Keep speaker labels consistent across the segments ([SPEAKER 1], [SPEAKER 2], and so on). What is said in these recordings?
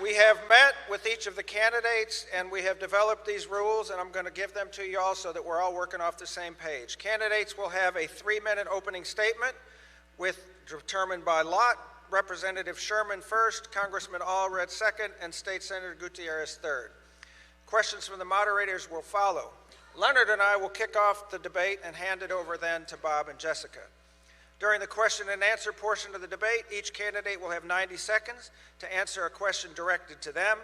[SPEAKER 1] We have met with each of the candidates and we have developed these rules, and I'm going to give them to you all so that we're all working off the same page. Candidates will have a 3-minute opening statement determined by lot. Representative Sherman first, Congressman Allred second, and State Senator Gutierrez third. Questions from the moderators will follow. Leonard and I will kick off the debate and hand it over then to Bob and Jessica. During the question and answer portion of the debate, each candidate will have 90 seconds to answer a question directed to them.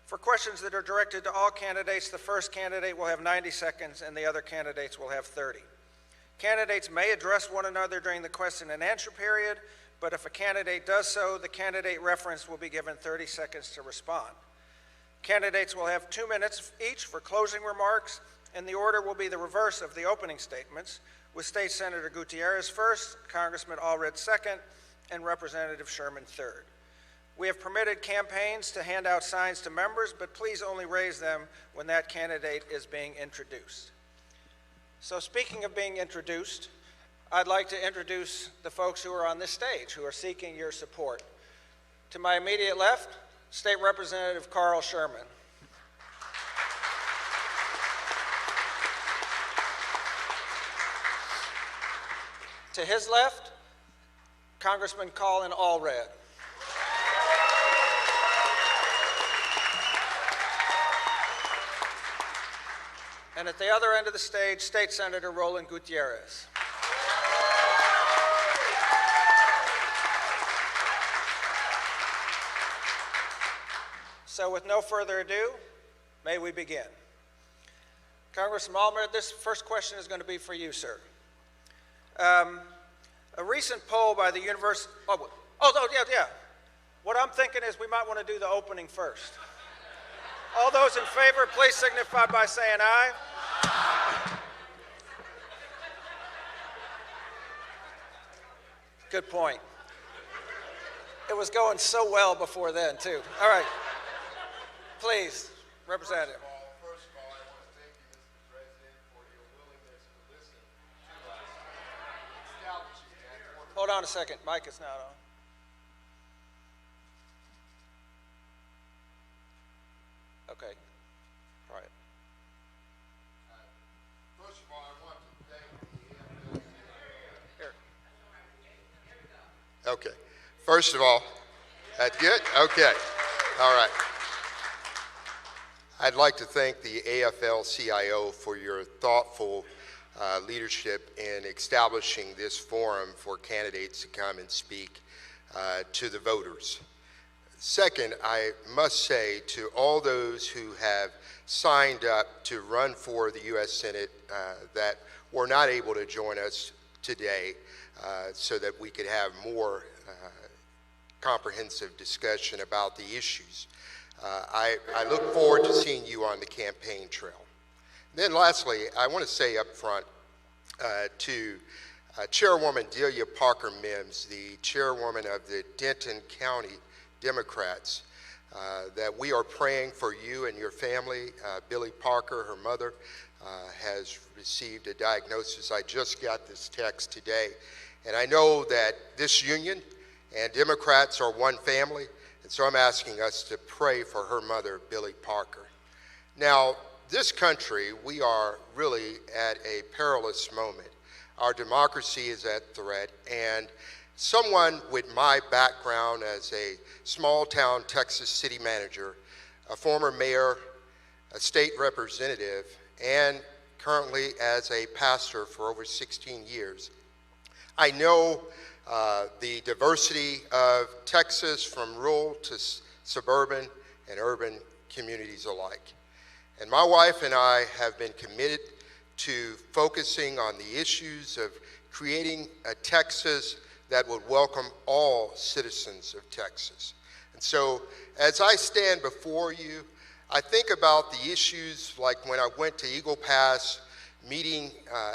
[SPEAKER 1] For questions that are directed to all candidates, the first candidate will have 90 seconds and the other candidates will have 30. Candidates may address one another during the question and answer period, but if a candidate does so, the candidate reference will be given 30 seconds to respond. Candidates will have 2 minutes each for closing remarks, and the order will be the reverse of the opening statements, with State Senator Gutierrez first, Congressman Allred second, and Representative Sherman third. We have permitted campaigns to hand out signs to members, but please only raise them when that candidate is being introduced. So speaking of being introduced, I'd like to introduce the folks who are on this stage who are seeking your support. To my immediate left, State Representative Carl Sherman. To his left, Congressman Colin Allred. And at the other end of the stage, State Senator Roland Gutierrez. So with no further ado, may we begin. Congressman Allred, this first question is going to be for you, sir. A recent poll by the University, yeah. What I'm thinking is we might want to do the opening first. All those in favor, please signify by saying aye. Good point. It was going so well before then, too. All right. Please, Representative.
[SPEAKER 2] First of all, I want to thank you, Mr. President, for your willingness to listen to us.
[SPEAKER 1] Hold on a second. Mic is not on. Okay. All right.
[SPEAKER 2] First of all, I want to thank the
[SPEAKER 1] Here.
[SPEAKER 2] Okay. First of all, that's good? Okay. All right. I'd like to thank the AFL-CIO for your thoughtful leadership in establishing this forum for candidates to come and speak to the voters. Second, I must say to all those who have signed up to run for the U.S. Senate that were not able to join us today so that we could have more comprehensive discussion about the issues. I look forward to seeing you on the campaign trail. Then lastly, I want to say up front to Chairwoman Delia Parker Mims, the chairwoman of the Denton County Democrats, that we are praying for you and your family. Billy Parker, her mother, has received a diagnosis. I just got this text today. And I know that this union and Democrats are one family, and so I'm asking us to pray for her mother, Billy Parker. Now, this country, we are really at a perilous moment. Our democracy is at threat, and someone with my background as a small-town Texas city manager, a former mayor, a state representative, and currently as a pastor for over 16 years, I know the diversity of Texas from rural to suburban and urban communities alike. And my wife and I have been committed to focusing on the issues of creating a Texas that would welcome all citizens of Texas. And so as I stand before you, I think about the issues like when I went to Eagle Pass, meeting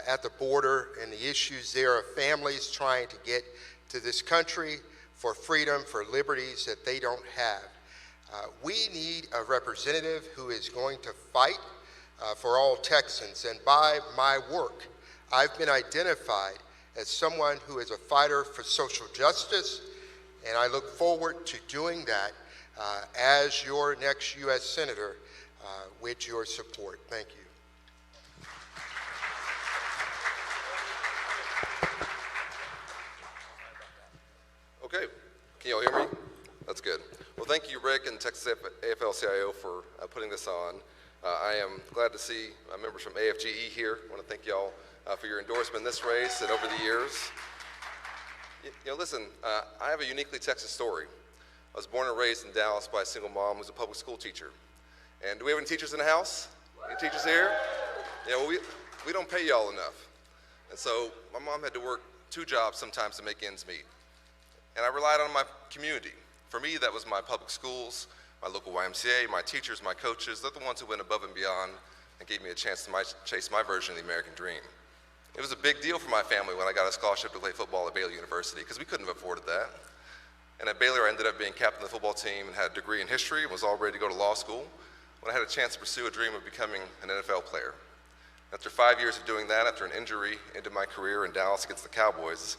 [SPEAKER 2] at the border, and the issues there of families trying to get to this country for freedom, for liberties that they don't have. We need a representative who is going to fight for all Texans, and by my work, I've been identified as someone who is a fighter for social justice, and I look forward to doing that as your next U.S. Senator with your support. Thank you.
[SPEAKER 3] Okay, can you all hear me? That's good. Well, thank you, Rick and Texas AFL-CIO for putting this on. I am glad to see members from AFGE here. I want to thank y'all for your endorsement in this race and over the years. Listen, I have a uniquely Texas story. I was born and raised in Dallas by a single mom who's a public school teacher. And do we have any teachers in the house? Any teachers here? Yeah, well, we don't pay y'all enough. And so my mom had to work 2 jobs sometimes to make ends meet. And I relied on my community. For me, that was my public schools, my local YMCA, my teachers, my coaches. They're the ones who went above and beyond and gave me a chance to chase my version of the American dream. It was a big deal for my family when I got a scholarship to play football at Baylor University, because we couldn't have afforded that. And at Baylor, I ended up being captain of the football team and had a degree in history and was all ready to go to law school when I had a chance to pursue a dream of becoming an NFL player. After 5 years of doing that, after an injury into my career in Dallas against the Cowboys,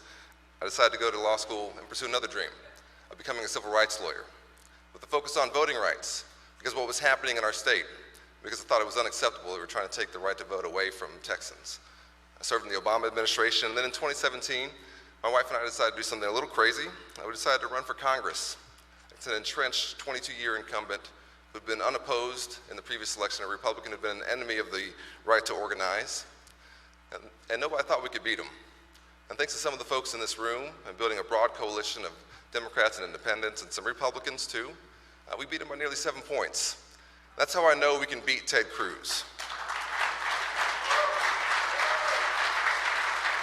[SPEAKER 3] I decided to go to law school and pursue another dream of becoming a civil rights lawyer with a focus on voting rights, because of what was happening in our state, because I thought it was unacceptable that we were trying to take the right to vote away from Texans. I served in the Obama administration, and then in 2017, my wife and I decided to do something a little crazy. We decided to run for Congress. It's an entrenched 22-year incumbent who'd been unopposed in the previous election, a Republican who'd been an enemy of the right to organize, and nobody thought we could beat him. And thanks to some of the folks in this room and building a broad coalition of Democrats and independents and some Republicans too, we beat him by nearly 7 points. That's how I know we can beat Ted Cruz.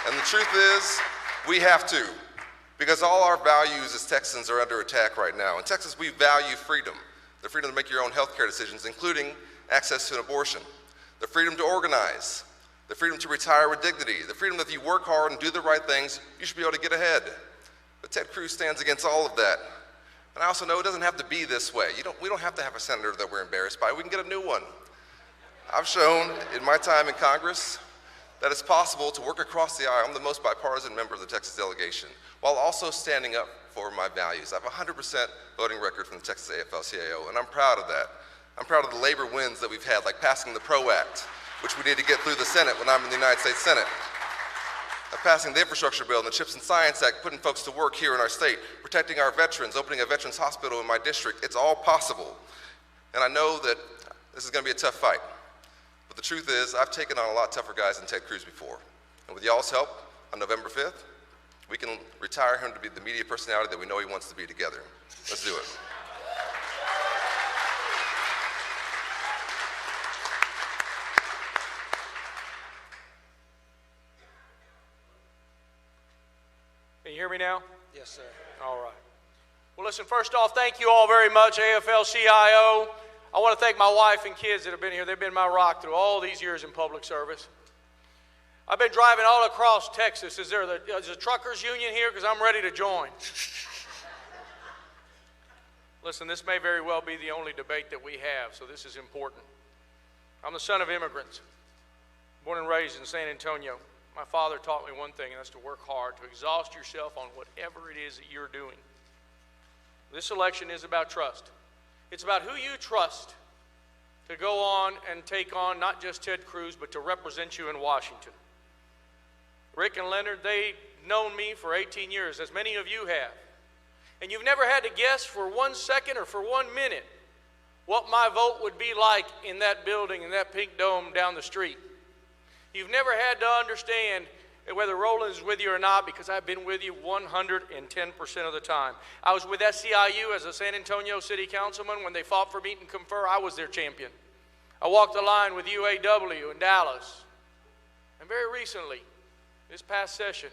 [SPEAKER 3] And the truth is, we have to, because all our values as Texans are under attack right now. In Texas, we value freedom, the freedom to make your own health care decisions, including access to an abortion, the freedom to organize, the freedom to retire with dignity, the freedom that if you work hard and do the right things, you should be able to get ahead. But Ted Cruz stands against all of that. And I also know it doesn't have to be this way. We don't have to have a senator that we're embarrassed by. We can get a new one. I've shown in my time in Congress that it's possible to work across the aisle. I'm the most bipartisan member of the Texas delegation, while also standing up for my values. I have a 100% voting record from the Texas AFL-CIO, and I'm proud of that. I'm proud of the labor wins that we've had, like passing the PRO Act, which we need to get through the Senate when I'm in the United States Senate. Passing the infrastructure bill and the CHIPS and Science Act, putting folks to work here in our state, protecting our veterans, opening a veterans hospital in my district. It's all possible. And I know that this is going to be a tough fight. But the truth is, I've taken on a lot tougher guys than Ted Cruz before. And with y'all's help, on November 5th, we can retire him to be the media personality that we know he wants to be together. Let's do it.
[SPEAKER 4] Can you hear me now?
[SPEAKER 1] Yes, sir.
[SPEAKER 4] All right. Well, listen, first off, thank you all very much, AFL-CIO. I want to thank my wife and kids that have been here. They've been my rock through all these years in public service. I've been driving all across Texas. Is there a truckers union here? Because I'm ready to join. Listen, this may very well be the only debate that we have, so this is important. I'm the son of immigrants, born and raised in San Antonio. My father taught me one thing, and that's to work hard, to exhaust yourself on whatever it is that you're doing. This election is about trust. It's about who you trust to go on and take on not just Ted Cruz, but to represent you in Washington. Rick and Leonard, they've known me for 18 years, as many of you have. And you've never had to guess for 1 second or for 1 minute what my vote would be like in that building, in that pink dome down the street. You've never had to understand whether Roland is with you or not, because I've been with you 110% of the time. I was with SCIU as a San Antonio City Councilman when they fought for meet and confer. I was their champion. I walked the line with UAW in Dallas. And very recently, this past session,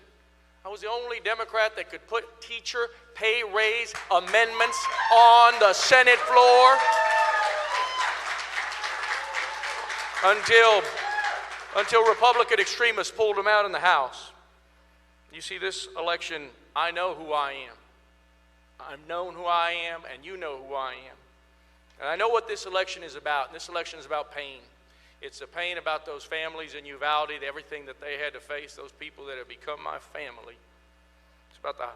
[SPEAKER 4] I was the only Democrat that could put teacher pay raise amendments on the Senate floor until Republican extremists pulled them out in the House. You see, this election, I know who I am. I'm known who I am, and you know who I am. And I know what this election is about. And this election is about pain. It's the pain about those families in Uvalde, everything that they had to face, those people that have become my family. It's about the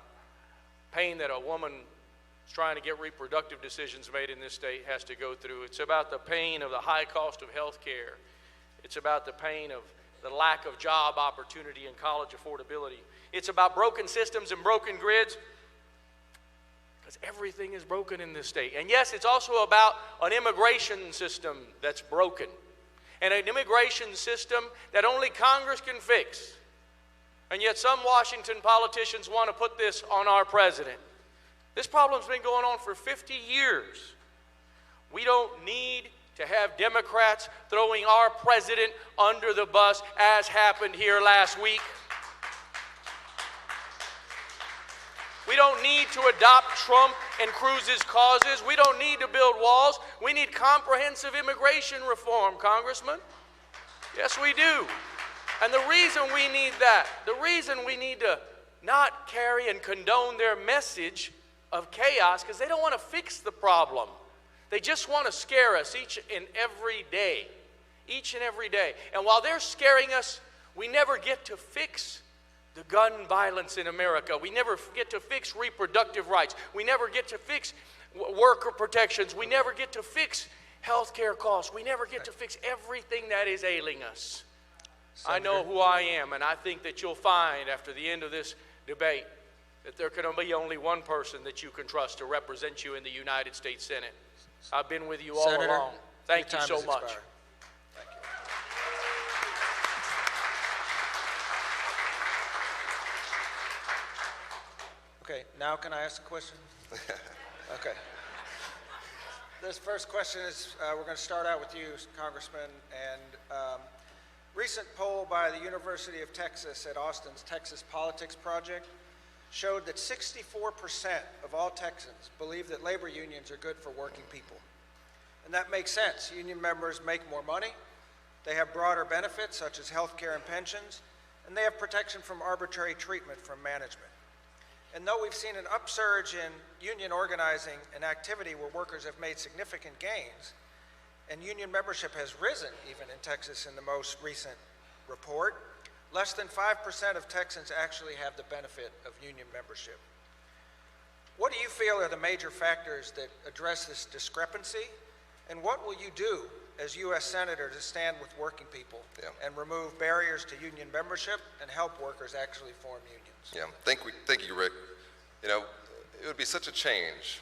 [SPEAKER 4] pain that a woman is trying to get reproductive decisions made in this state has to go through. It's about the pain of the high cost of health care. It's about the pain of the lack of job opportunity and college affordability. It's about broken systems and broken grids, because everything is broken in this state. And yes, it's also about an immigration system that's broken, and an immigration system that only Congress can fix. And yet some Washington politicians want to put this on our president. This problem's been going on for 50 years. We don't need to have Democrats throwing our president under the bus, as happened here last week. We don't need to adopt Trump and Cruz's causes. We don't need to build walls. We need comprehensive immigration reform, Congressman. Yes, we do. And the reason we need that, the reason we need to not carry and condone their message of chaos, because they don't want to fix the problem. They just want to scare us each and every day. Each and every day. And while they're scaring us, we never get to fix the gun violence in America. We never get to fix reproductive rights. We never get to fix worker protections. We never get to fix health care costs. We never get to fix everything that is ailing us. I know who I am, and I think that you'll find after the end of this debate that there can be only one person that you can trust to represent you in the United States Senate. I've been with you all along. Thank you so much.
[SPEAKER 1] Thank you. Okay, now can I ask a question? Okay. This first question is, we're going to start out with you, Congressman, and recent poll by the University of Texas at Austin's Texas Politics Project showed that 64% of all Texans believe that labor unions are good for working people. And that makes sense. Union members make more money, they have broader benefits such as health care and pensions, and they have protection from arbitrary treatment from management. And though we've seen an upsurge in union organizing and activity where workers have made significant gains, and union membership has risen even in Texas in the most recent report, less than 5% of Texans actually have the benefit of union membership. What do you feel are the major factors that address this discrepancy, and what will you do as U.S. Senator to stand with working people and remove barriers to union membership and help workers actually form unions?
[SPEAKER 3] Yeah, thank you, Rick. You know, it would be such a change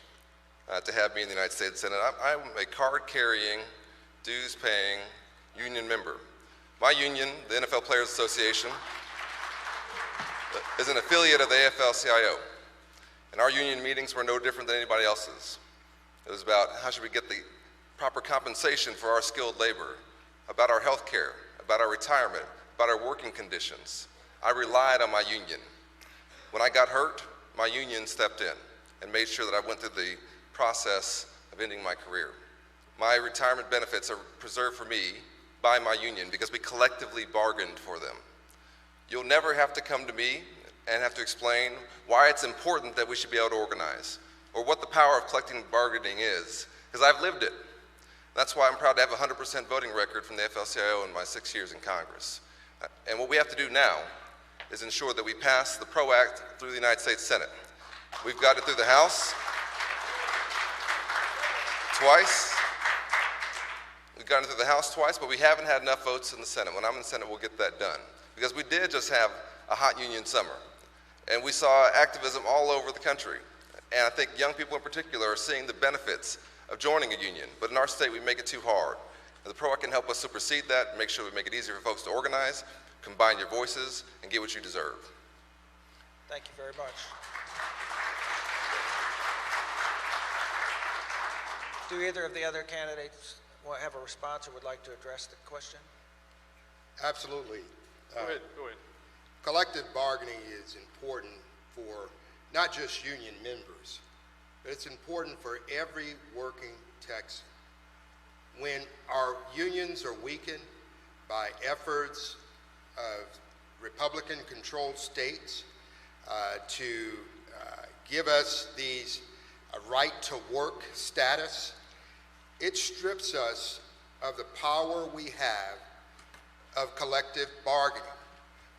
[SPEAKER 3] to have me in the United States Senate. I'm a card-carrying, dues-paying union member. My union, the NFL Players Association, is an affiliate of the AFL-CIO. And our union meetings were no different than anybody else's. It was about how should we get the proper compensation for our skilled labor, about our health care, about our retirement, about our working conditions. I relied on my union. When I got hurt, my union stepped in and made sure that I went through the process of ending my career. My retirement benefits are preserved for me by my union because we collectively bargained for them. You'll never have to come to me and have to explain why it's important that we should be able to organize or what the power of collective bargaining is, because I've lived it. That's why I'm proud to have a 100% voting record from the AFL-CIO in my 6 years in Congress. And what we have to do now is ensure that we pass the PRO Act through the United States Senate. We've got it through the House twice. We've gotten through the House twice, but we haven't had enough votes in the Senate. When I'm in the Senate, we'll get that done. Because we did just have a hot union summer. And we saw activism all over the country. And I think young people in particular are seeing the benefits of joining a union. But in our state, we make it too hard. The PRO Act can help us supersede that and make sure we make it easier for folks to organize, combine your voices, and get what you deserve.
[SPEAKER 1] Thank you very much. Do either of the other candidates have a response or would like to address the question?
[SPEAKER 2] Absolutely.
[SPEAKER 4] Go ahead.
[SPEAKER 2] Collective bargaining is important for not just union members, but it's important for every working Texan. When our unions are weakened by efforts of Republican-controlled states to give us these right-to-work status, it strips us of the power we have of collective bargaining.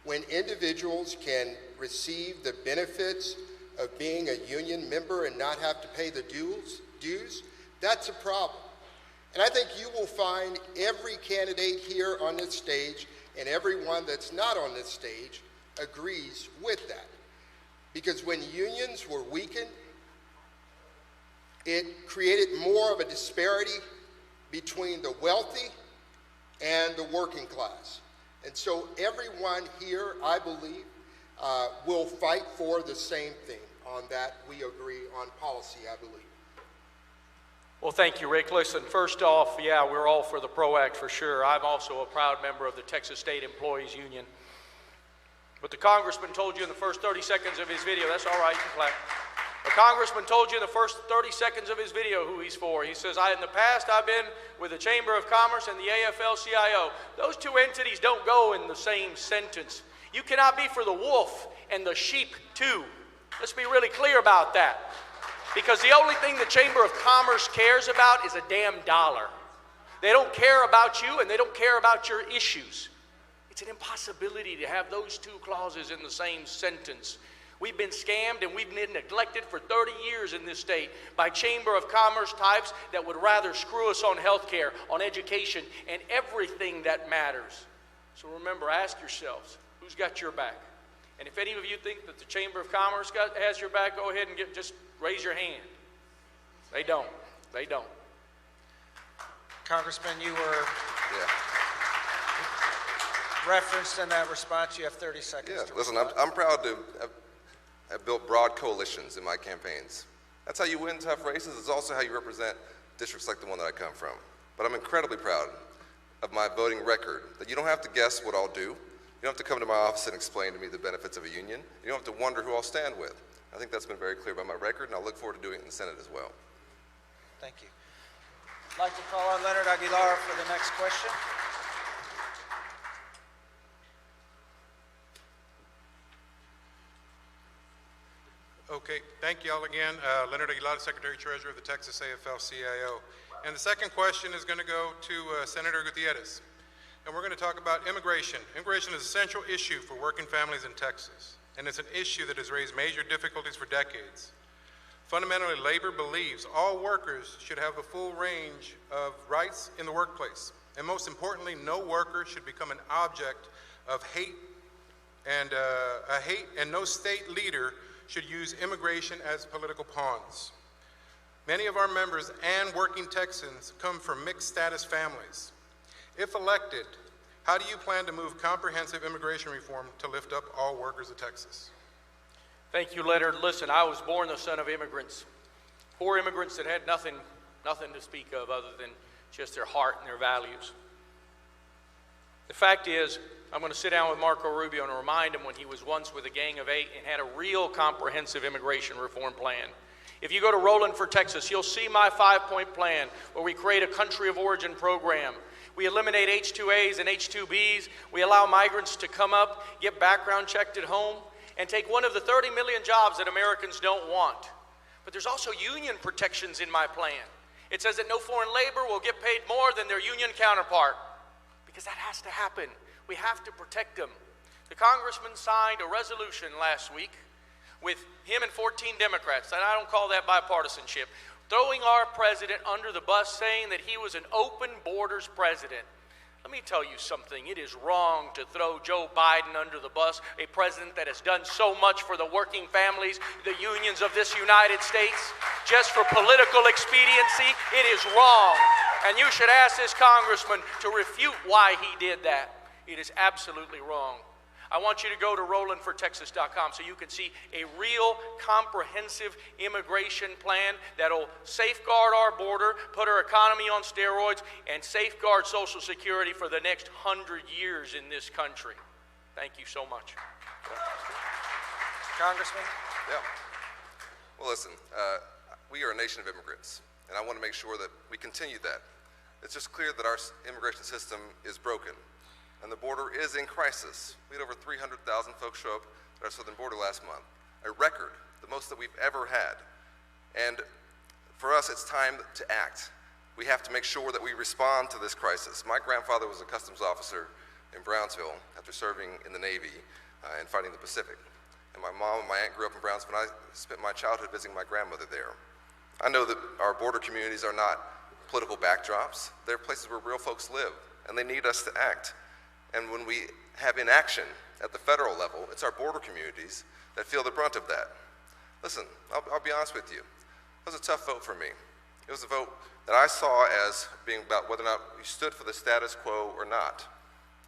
[SPEAKER 2] When individuals can receive the benefits of being a union member and not have to pay the dues, that's a problem. And I think you will find every candidate here on this stage and everyone that's not on this stage agrees with that. Because when unions were weakened, it created more of a disparity between the wealthy and the working class. And so everyone here, I believe, will fight for the same thing. On that, we agree on policy, I believe.
[SPEAKER 4] Well, thank you, Rick. Listen, first off, yeah, we're all for the PRO Act for sure. I'm also a proud member of the Texas State Employees Union. But the congressman told you in the first 30 seconds of his video, that's all right, you can clap. The congressman told you in the first 30 seconds of his video who he's for. He says, in the past, I've been with the Chamber of Commerce and the AFL-CIO. Those two entities don't go in the same sentence. You cannot be for the wolf and the sheep too. Let's be really clear about that. Because the only thing the Chamber of Commerce cares about is a damn dollar. They don't care about you and they don't care about your issues. It's an impossibility to have those two clauses in the same sentence. We've been scammed and we've been neglected for 30 years in this state by Chamber of Commerce types that would rather screw us on health care, on education, and everything that matters. So remember, ask yourselves, who's got your back? And if any of you think that the Chamber of Commerce has your back, go ahead and just raise your hand. They don't. They don't.
[SPEAKER 1] Congressman, you were referenced in that response. You have 30 seconds.
[SPEAKER 3] Yeah, listen, I'm proud to have built broad coalitions in my campaigns. That's how you win tough races. It's also how you represent districts like the one that I come from. But I'm incredibly proud of my voting record, that you don't have to guess what I'll do. You don't have to come to my office and explain to me the benefits of a union. You don't have to wonder who I'll stand with. I think that's been very clear by my record, and I look forward to doing it in the Senate as well.
[SPEAKER 1] Thank you. I'd like to call on Leonard Aguilar for the next question.
[SPEAKER 5] Okay, thank you all again. Leonard Aguilar, Secretary-Treasurer of the Texas AFL-CIO. And the second question is going to go to Senator Gutierrez. And we're going to talk about immigration. Immigration is a central issue for working families in Texas, and it's an issue that has raised major difficulties for decades. Fundamentally, labor believes all workers should have the full range of rights in the workplace. And most importantly, no worker should become an object of hate, and no state leader should use immigration as political pawns. Many of our members and working Texans come from mixed status families. If elected, how do you plan to move comprehensive immigration reform to lift up all workers of Texas?
[SPEAKER 4] Thank you, Leonard. Listen, I was born the son of immigrants. Poor immigrants that had nothing to speak of other than just their heart and their values. The fact is, I'm going to sit down with Marco Rubio and remind him when he was once with a gang of 8 and had a real comprehensive immigration reform plan. If you go to Roland for Texas, you'll see my 5-point plan where we create a country of origin program. We eliminate H-2As and H-2Bs. We allow migrants to come up, get background checked at home, and take one of the 30 million jobs that Americans don't want. But there's also union protections in my plan. It says that no foreign labor will get paid more than their union counterpart, because that has to happen. We have to protect them. The congressman signed a resolution last week with him and 14 Democrats, and I don't call that bipartisanship, throwing our president under the bus, saying that he was an open borders president. Let me tell you something. It is wrong to throw Joe Biden under the bus, a president that has done so much for the working families, the unions of this United States, just for political expediency. It is wrong. And you should ask this congressman to refute why he did that. It is absolutely wrong. I want you to go to RolandForTexas.com so you can see a real comprehensive immigration plan that'll safeguard our border, put our economy on steroids, and safeguard Social Security for the next 100 years in this country. Thank you so much.
[SPEAKER 1] Congressman?
[SPEAKER 3] Yeah. Well, listen, we are a nation of immigrants, and I want to make sure that we continue that. It's just clear that our immigration system is broken, and the border is in crisis. We had over 300,000 folks show up at our southern border last month, a record, the most that we've ever had. And for us, it's time to act. We have to make sure that we respond to this crisis. My grandfather was a customs officer in Brownsville after serving in the Navy and fighting the Pacific. and my mom and my aunt grew up in Brownsville, and I spent my childhood visiting my grandmother there. I know that our border communities are not political backdrops. They're places where real folks live, and they need us to act. And when we have inaction at the federal level, it's our border communities that feel the brunt of that. Listen, I'll be honest with you. It was a tough vote for me. It was a vote that I saw as being about whether or not we stood for the status quo or not.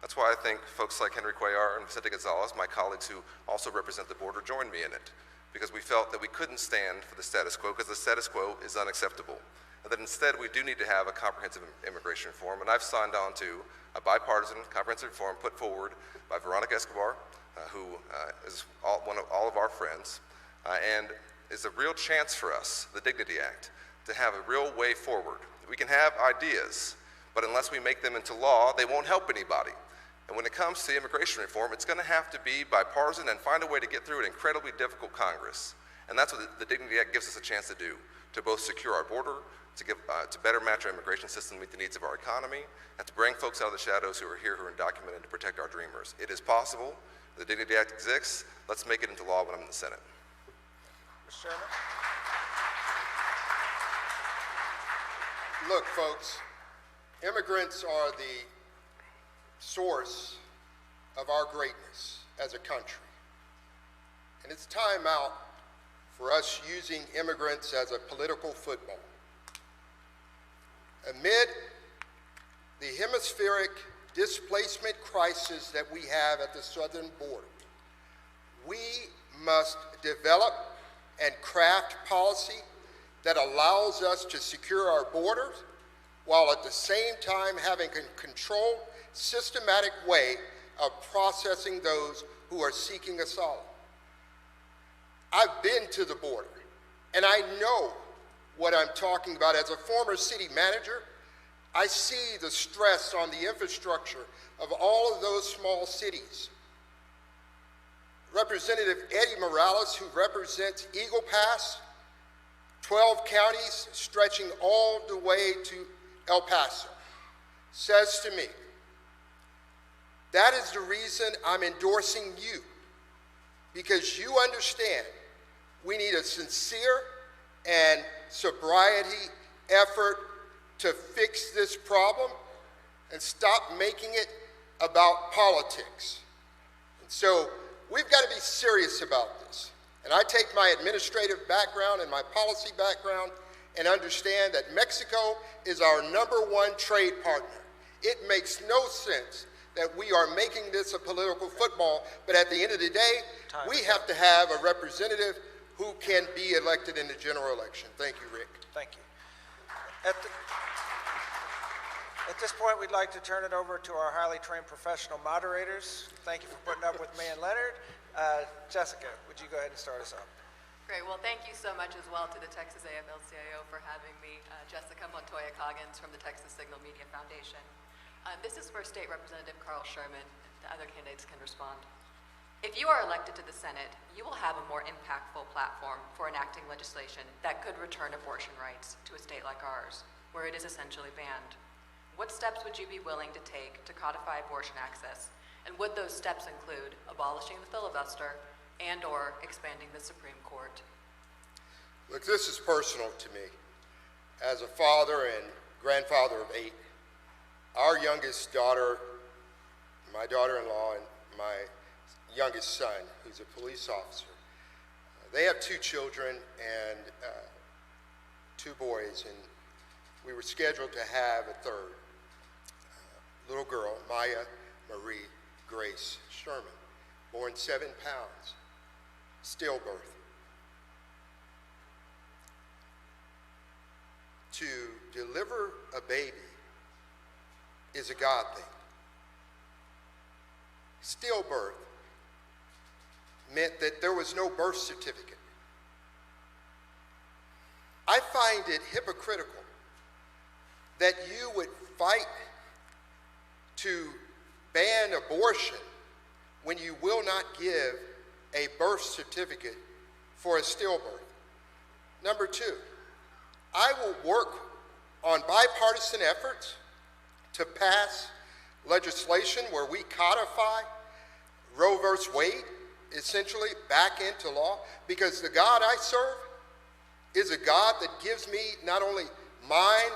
[SPEAKER 3] That's why I think folks like Henry Cuellar and Vicente Gonzalez, my colleagues who also represent the border, joined me in it, because we felt that we couldn't stand for the status quo because the status quo is unacceptable. And that instead we do need to have a comprehensive immigration reform, and I've signed on to a bipartisan comprehensive reform put forward by Veronica Escobar, who is one of all of our friends, and is a real chance for us, the Dignity Act, to have a real way forward. We can have ideas, but unless we make them into law, they won't help anybody. And when it comes to immigration reform, it's going to have to be bipartisan and find a way to get through an incredibly difficult Congress. And that's what the Dignity Act gives us a chance to do, to both secure our border, to better match our immigration system, meet the needs of our economy, and to bring folks out of the shadows who are here, who are undocumented, to protect our dreamers. It is possible. The Dignity Act exists. Let's make it into law when I'm in the Senate.
[SPEAKER 1] Mr. Chairman?
[SPEAKER 2] Look, folks, immigrants are the source of our greatness as a country. And it's time out for us using immigrants as a political football. Amid the hemispheric displacement crisis that we have at the southern border, we must develop and craft policy that allows us to secure our borders while at the same time having a controlled, systematic way of processing those who are seeking asylum. I've been to the border, and I know what I'm talking about. As a former city manager, I see the stress on the infrastructure of all of those small cities. Representative Eddie Morales, who represents Eagle Pass, 12 counties stretching all the way to El Paso, says to me, that is the reason I'm endorsing you, because you understand we need a sincere and sobriety effort to fix this problem and stop making it about politics. And so we've got to be serious about this. And I take my administrative background and my policy background and understand that Mexico is our #1 trade partner. It makes no sense that we are making this a political football, but at the end of the day, we have to have a representative who can be elected in the general election. Thank you, Rick.
[SPEAKER 1] Thank you. At this point, we'd like to turn it over to our highly trained professional moderators. Thank you for putting up with me and Leonard. Jessica, would you go ahead and start us off?
[SPEAKER 6] Great. Well, thank you so much as well to the Texas AFL-CIO for having me. Jessica Montoya Coggins from the Texas Signal Media Foundation. This is for State Representative Carl Sherman. The other candidates can respond. If you are elected to the Senate, you will have a more impactful platform for enacting legislation that could return abortion rights to a state like ours, where it is essentially banned. What steps would you be willing to take to codify abortion access? And would those steps include abolishing the filibuster and/or expanding the Supreme Court?
[SPEAKER 2] Look, this is personal to me. As a father and grandfather of 8, our youngest daughter, my daughter-in-law, and my youngest son, who's a police officer, they have 2 children and 2 boys, and we were scheduled to have a third little girl, Maya Marie Grace Sherman, born 7 pounds, stillbirth. To deliver a baby is a God thing. Stillbirth meant that there was no birth certificate. I find it hypocritical that you would fight to ban abortion when you will not give a birth certificate for a stillbirth. Number 2, I will work on bipartisan efforts to pass legislation where we codify Roe v. Wade essentially back into law, because the God I serve is a God that gives me not only mind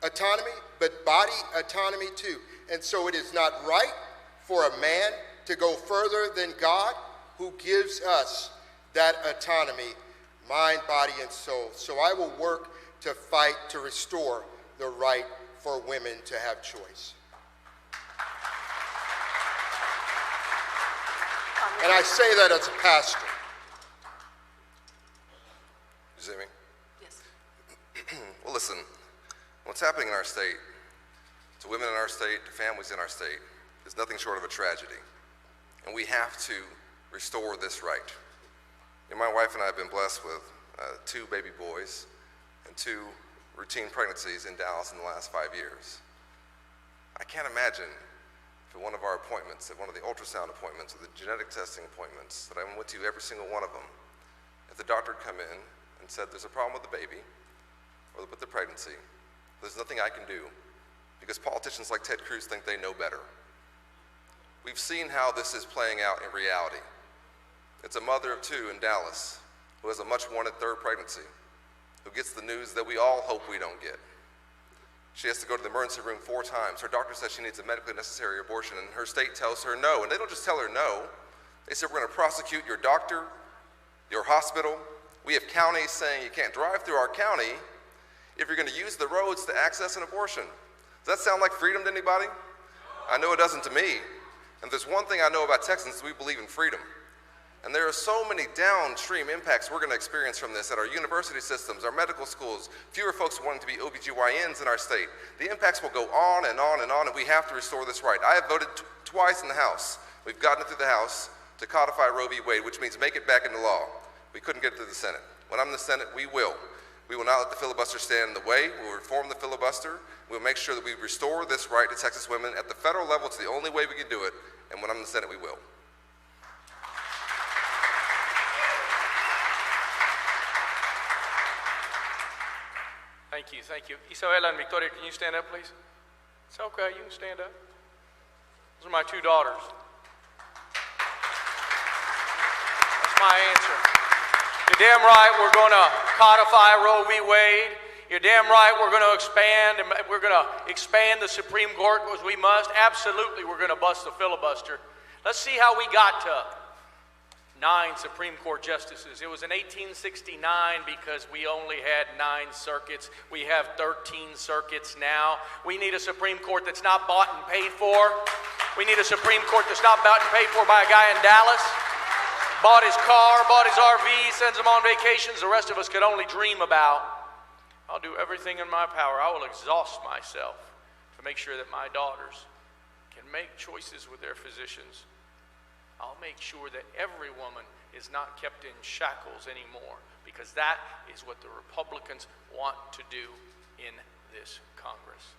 [SPEAKER 2] autonomy, but body autonomy too. And so it is not right for a man to go further than God, who gives us that autonomy, mind, body, and soul. So I will work to fight to restore the right for women to have choice. And I say that as a pastor.
[SPEAKER 3] You see me?
[SPEAKER 6] Yes.
[SPEAKER 3] Well, listen, what's happening in our state, to women in our state, to families in our state, is nothing short of a tragedy. And we have to restore this right. And my wife and I have been blessed with 2 baby boys and 2 routine pregnancies in Dallas in the last 5 years. I can't imagine if at one of our appointments, at one of the ultrasound appointments, or the genetic testing appointments, that I went to every single one of them, if the doctor had come in and said there's a problem with the baby or with the pregnancy, there's nothing I can do, because politicians like Ted Cruz think they know better. We've seen how this is playing out in reality. It's a mother of 2 in Dallas who has a much wanted 3rd pregnancy, who gets the news that we all hope we don't get. She has to go to the emergency room 4 times. Her doctor says she needs a medically necessary abortion, and her state tells her no. And they don't just tell her no. They say, we're going to prosecute your doctor, your hospital. We have counties saying you can't drive through our county if you're going to use the roads to access an abortion. Does that sound like freedom to anybody? I know it doesn't to me. And there's one thing I know about Texans: we believe in freedom. And there are so many downstream impacts we're going to experience from this at our university systems, our medical schools, fewer folks wanting to be OBGYNs in our state. The impacts will go on and on and on, and we have to restore this right. I have voted twice in the House. We've gotten it through the House to codify Roe v. Wade, which means make it back into law. We couldn't get it through the Senate. When I'm in the Senate, we will. We will not let the filibuster stand in the way. We'll reform the filibuster. We'll make sure that we restore this right to Texas women at the federal level. It's the only way we can do it, and when I'm in the Senate, we will.
[SPEAKER 4] Thank you, thank you. Isabella and Victoria, can you stand up, please? It's okay, you can stand up. Those are my 2 daughters. That's my answer. You're damn right we're going to codify Roe v. Wade. You're damn right we're going to expand the Supreme Court as we must. Absolutely, we're going to bust the filibuster. Let's see how we got to 9 Supreme Court justices. It was in 1869 because we only had 9 circuits. We have 13 circuits now. We need a Supreme Court that's not bought and paid for. We need a Supreme Court that's not bought and paid for by a guy in Dallas. Bought his car, bought his RV, sends him on vacations the rest of us could only dream about. I'll do everything in my power. I will exhaust myself to make sure that my daughters can make choices with their physicians. I'll make sure that every woman is not kept in shackles anymore, because that is what the Republicans want to do in this Congress.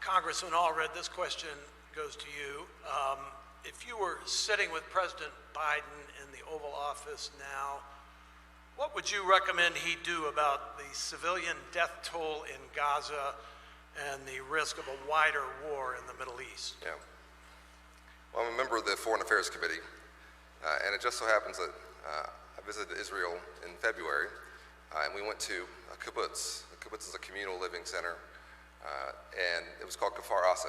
[SPEAKER 7] Congressman Allred, this question goes to you. If you were sitting with President Biden in the Oval Office now, what would you recommend he do about the civilian death toll in Gaza and the risk of a wider war in the Middle East?
[SPEAKER 3] Yeah. Well, I'm a member of the Foreign Affairs Committee, and it just so happens that I visited Israel in February, and we went to a kibbutz. A kibbutz is a communal living center, and it was called Kfar Asa,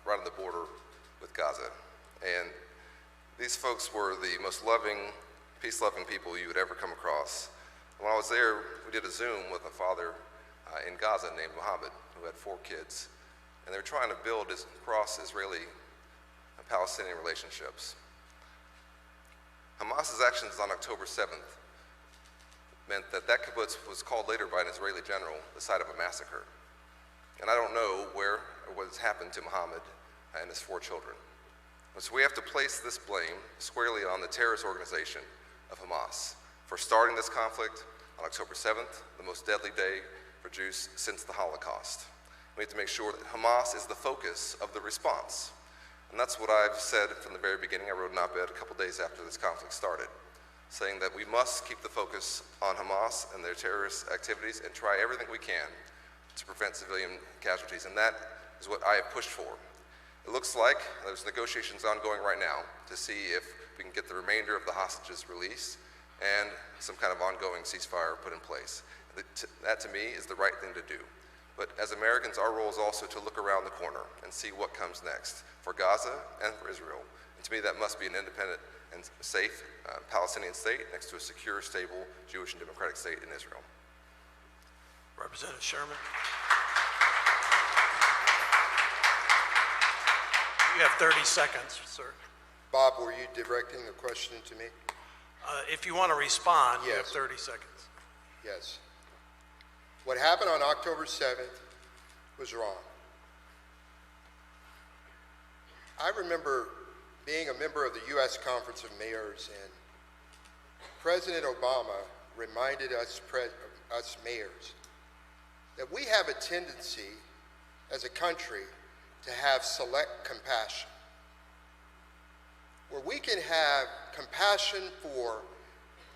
[SPEAKER 3] right on the border with Gaza. And these folks were the most loving, peace-loving people you would ever come across. When I was there, we did a Zoom with a father in Gaza named Mohammed, who had 4 kids, and they were trying to build cross-Israeli and Palestinian relationships. Hamas's actions on October 7th meant that that kibbutz was called later by an Israeli general the site of a massacre. And I don't know where or what has happened to Mohammed and his 4 children. And so we have to place this blame squarely on the terrorist organization of Hamas for starting this conflict on October 7th, the most deadly day for Jews since the Holocaust. We have to make sure that Hamas is the focus of the response. And that's what I've said from the very beginning. I wrote an op-ed a couple days after this conflict started, saying that we must keep the focus on Hamas and their terrorist activities and try everything we can to prevent civilian casualties, and that is what I have pushed for. It looks like there's negotiations ongoing right now to see if we can get the remainder of the hostages released and some kind of ongoing ceasefire put in place. That, to me, is the right thing to do. But as Americans, our role is also to look around the corner and see what comes next for Gaza and for Israel. And to me, that must be an independent and safe Palestinian state next to a secure, stable Jewish and democratic state in Israel.
[SPEAKER 7] Representative Sherman. You have 30 seconds, sir.
[SPEAKER 2] Bob, were you directing the question to me?
[SPEAKER 7] If you want to respond, you have
[SPEAKER 2] Yes.
[SPEAKER 7] 30 seconds.
[SPEAKER 2] Yes. What happened on October 7th was wrong. I remember being a member of the U.S. Conference of Mayors, and President Obama reminded us mayors that we have a tendency as a country to have select compassion, where we can have compassion for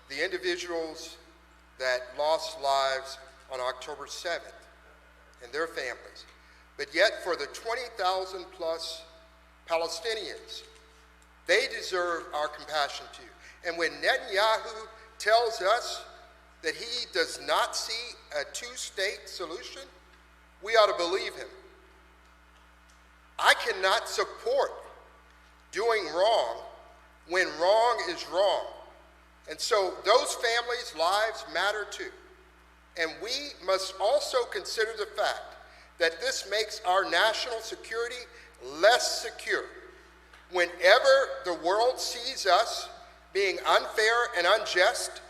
[SPEAKER 2] the individuals that lost lives on October 7th and their families, but yet for the 20,000 plus Palestinians, they deserve our compassion too. And when Netanyahu tells us that he does not see a two-state solution, we ought to believe him. I cannot support doing wrong when wrong is wrong. And so those families' lives matter too. And we must also consider the fact that this makes our national security less secure. Whenever the world sees us being unfair and unjust,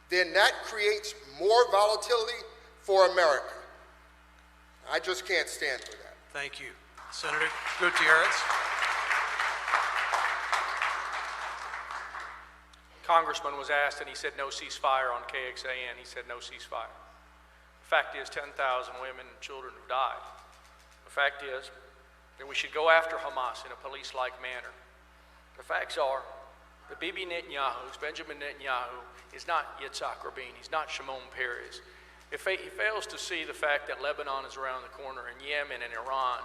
[SPEAKER 2] then that creates more volatility for America. I just can't stand for that.
[SPEAKER 7] Thank you. Senator Gutierrez.
[SPEAKER 4] Congressman was asked, and he said no ceasefire on KXAN. He said no ceasefire. The fact is 10,000 women and children have died. The fact is that we should go after Hamas in a police-like manner. The facts are that Bibi Netanyahu, Benjamin Netanyahu, is not Yitzhak Rabin. He's not Shimon Peres. If he fails to see the fact that Lebanon is around the corner, and Yemen and Iran,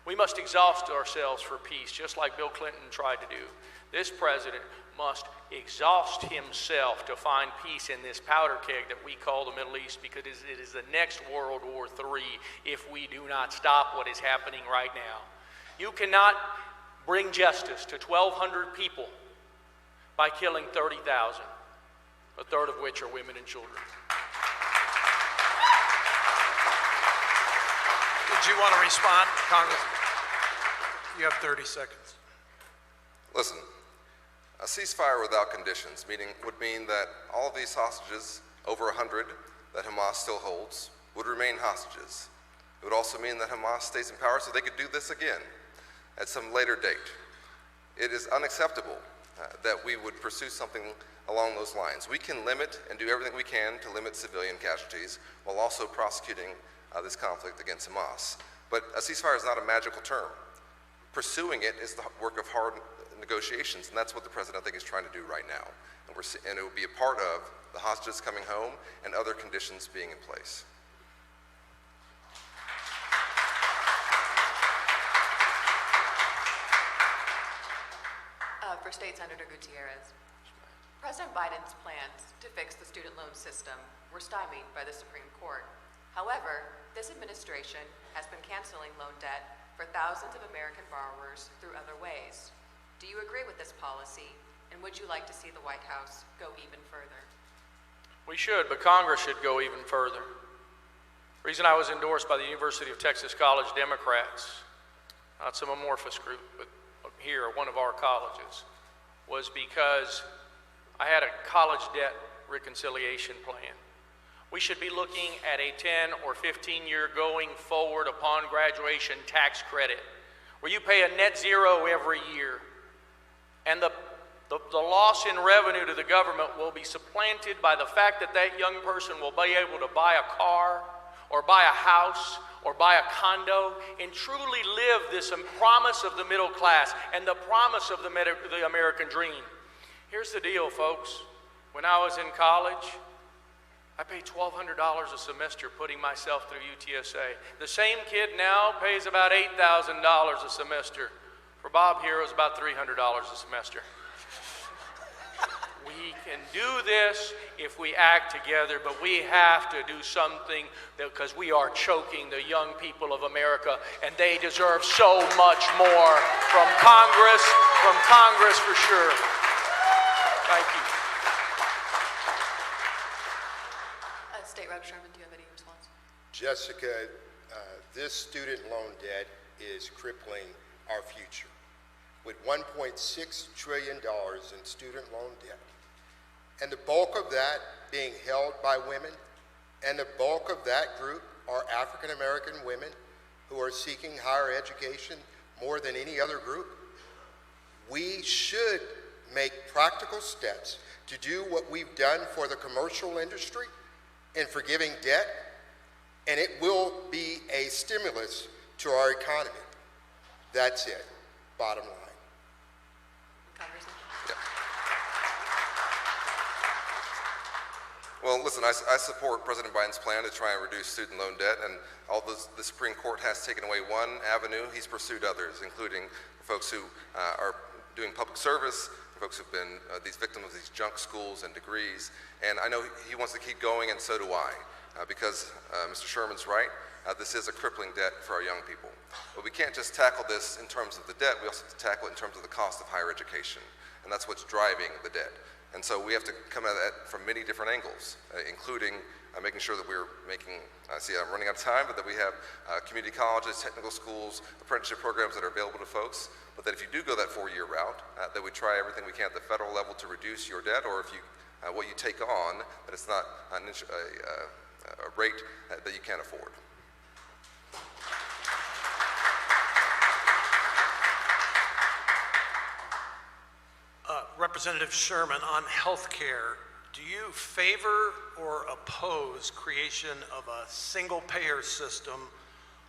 [SPEAKER 4] we must exhaust ourselves for peace, just like Bill Clinton tried to do. This president must exhaust himself to find peace in this powder keg that we call the Middle East, because it is the next World War III if we do not stop what is happening right now. You cannot bring justice to 1,200 people by killing 30,000, a third of which are women and children.
[SPEAKER 7] Did you want to respond, Congressman? You have 30 seconds.
[SPEAKER 3] Listen, a ceasefire without conditions would mean that all of these hostages, over 100 that Hamas still holds, would remain hostages. It would also mean that Hamas stays in power so they could do this again at some later date. It is unacceptable that we would pursue something along those lines. We can limit and do everything we can to limit civilian casualties while also prosecuting this conflict against Hamas. But a ceasefire is not a magical term. Pursuing it is the work of hard negotiations, and that's what the president, I think, is trying to do right now. And it will be a part of the hostages coming home and other conditions being in place.
[SPEAKER 6] For State Senator Gutierrez, President Biden's plans to fix the student loan system were stymied by the Supreme Court. However, this administration has been canceling loan debt for thousands of American borrowers through other ways. Do you agree with this policy, and would you like to see the White House go even further?
[SPEAKER 4] We should, but Congress should go even further. The reason I was endorsed by the University of Texas College Democrats, not some amorphous group, but here, one of our colleges, was because I had a college debt reconciliation plan. We should be looking at a 10 or 15-year going forward upon graduation tax credit, where you pay a net zero every year, and the loss in revenue to the government will be supplanted by the fact that that young person will be able to buy a car or buy a house or buy a condo and truly live this promise of the middle class and the promise of the American dream. Here's the deal, folks. When I was in college, I pay $1,200 a semester putting myself through UTSA. The same kid now pays about $8,000 a semester. For Bob here, it was about $300 a semester. We can do this if we act together, but we have to do something because we are choking the young people of America, and they deserve so much more from Congress for sure. Thank you.
[SPEAKER 6] State Rep Sherman, do you have any response?
[SPEAKER 2] Jessica, this student loan debt is crippling our future. With $1.6 trillion in student loan debt, and the bulk of that being held by women, and the bulk of that group are African American women who are seeking higher education more than any other group, we should make practical steps to do what we've done for the commercial industry in forgiving debt, and it will be a stimulus to our economy. That's it, bottom line.
[SPEAKER 6] Congressman?
[SPEAKER 3] Yeah. Well, listen, I support President Biden's plan to try and reduce student loan debt, and although the Supreme Court has taken away one avenue, he's pursued others, including folks who are doing public service, folks who've been these victims of these junk schools and degrees, and I know he wants to keep going, and so do I, because Mr. Sherman's right, this is a crippling debt for our young people. But we can't just tackle this in terms of the debt, we also have to tackle it in terms of the cost of higher education, and that's what's driving the debt. And so we have to come at that from many different angles, including making sure that we're making, I see I'm running out of time, but that we have community colleges, technical schools, apprenticeship programs that are available to folks, but that if you do go that 4-year route, that we try everything we can at the federal level to reduce your debt, or if you, what you take on, that it's not a rate that you can't afford.
[SPEAKER 7] Representative Sherman, on health care, do you favor or oppose creation of a single payer system,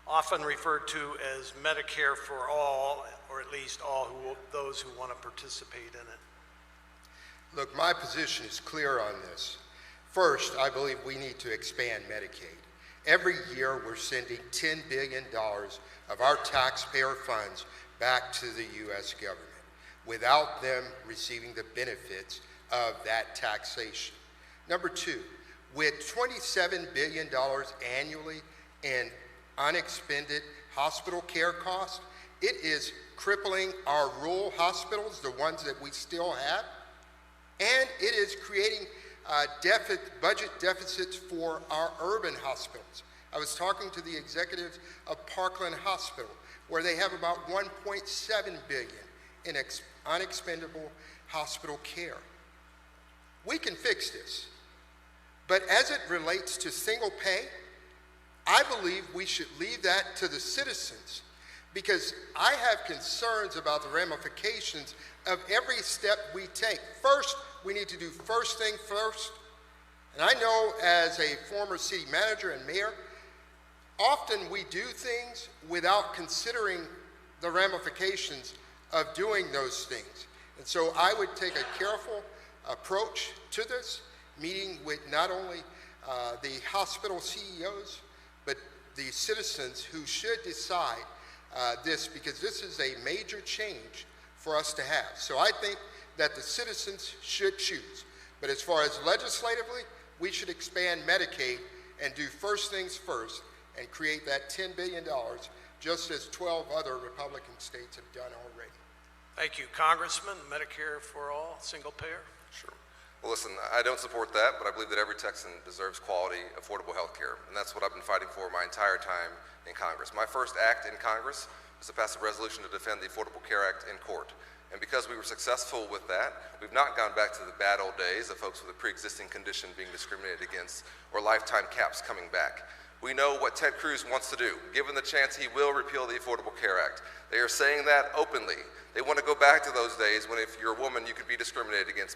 [SPEAKER 7] often referred to as Medicare for all, or at least all those who want to participate in it?
[SPEAKER 2] Look, my position is clear on this. First, I believe we need to expand Medicaid. Every year we're sending $10 billion of our taxpayer funds back to the U.S. government without them receiving the benefits of that taxation. Number two, with $27 billion annually in unexpended hospital care costs, it is crippling our rural hospitals, the ones that we still have, and it is creating budget deficits for our urban hospitals. I was talking to the executives of Parkland Hospital, where they have about $1.7 billion in unexpendable hospital care. We can fix this, but as it relates to single pay, I believe we should leave that to the citizens, because I have concerns about the ramifications of every step we take. First, we need to do first thing first, and I know as a former city manager and mayor, often we do things without considering the ramifications of doing those things. And so I would take a careful approach to this, meeting with not only the hospital CEOs, but the citizens who should decide this, because this is a major change for us to have. So I think that the citizens should choose. But as far as legislatively, we should expand Medicaid and do first things first and create that $10 billion, just as 12 other Republican states have done already.
[SPEAKER 7] Thank you. Congressman, Medicare for all, single payer?
[SPEAKER 3] Sure. Well, listen, I don't support that, but I believe that every Texan deserves quality, affordable health care, and that's what I've been fighting for my entire time in Congress. My first act in Congress was to pass a resolution to defend the Affordable Care Act in court, and because we were successful with that, we've not gone back to the bad old days of folks with a pre-existing condition being discriminated against or lifetime caps coming back. We know what Ted Cruz wants to do. Given the chance, he will repeal the Affordable Care Act. They are saying that openly. They want to go back to those days when if you're a woman, you could be discriminated against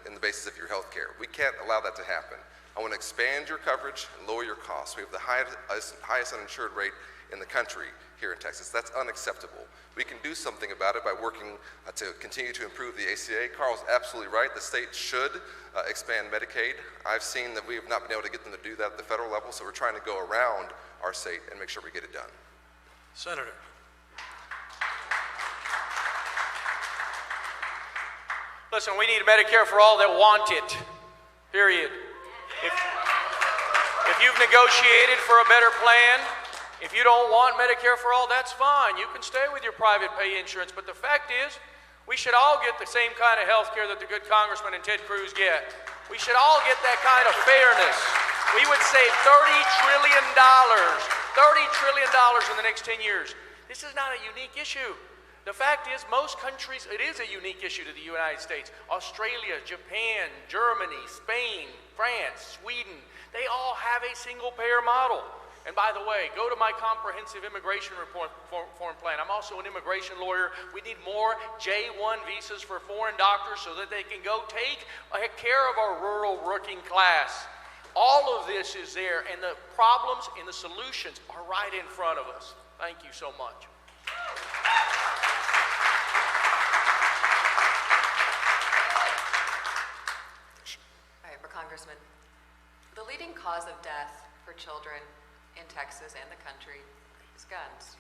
[SPEAKER 3] in the basis of your health care. We can't allow that to happen. I want to expand your coverage and lower your costs. We have the highest uninsured rate in the country. here in Texas. That's unacceptable. We can do something about it by working to continue to improve the ACA. Carl's absolutely right. The state should expand Medicaid. I've seen that we have not been able to get them to do that at the federal level, so we're trying to go around our state and make sure we get it done.
[SPEAKER 7] Senator.
[SPEAKER 4] Listen, we need Medicare for all that want it, period. If you've negotiated for a better plan, if you don't want Medicare for all, that's fine. You can stay with your private pay insurance. But the fact is, we should all get the same kind of health care that the good Congressman and Ted Cruz get. We should all get that kind of fairness. We would save $30 trillion in the next 10 years. This is not a unique issue. The fact is, most countries, it is a unique issue to the United States. Australia, Japan, Germany, Spain, France, Sweden, they all have a single-payer model. And by the way, go to my comprehensive immigration reform plan. I'm also an immigration lawyer. We need more J-1 visas for foreign doctors so that they can go take care of our rural working class. All of this is there, and the problems and the solutions are right in front of us. Thank you so much.
[SPEAKER 6] All right, for Congressman, the leading cause of death for children in Texas and the country is guns.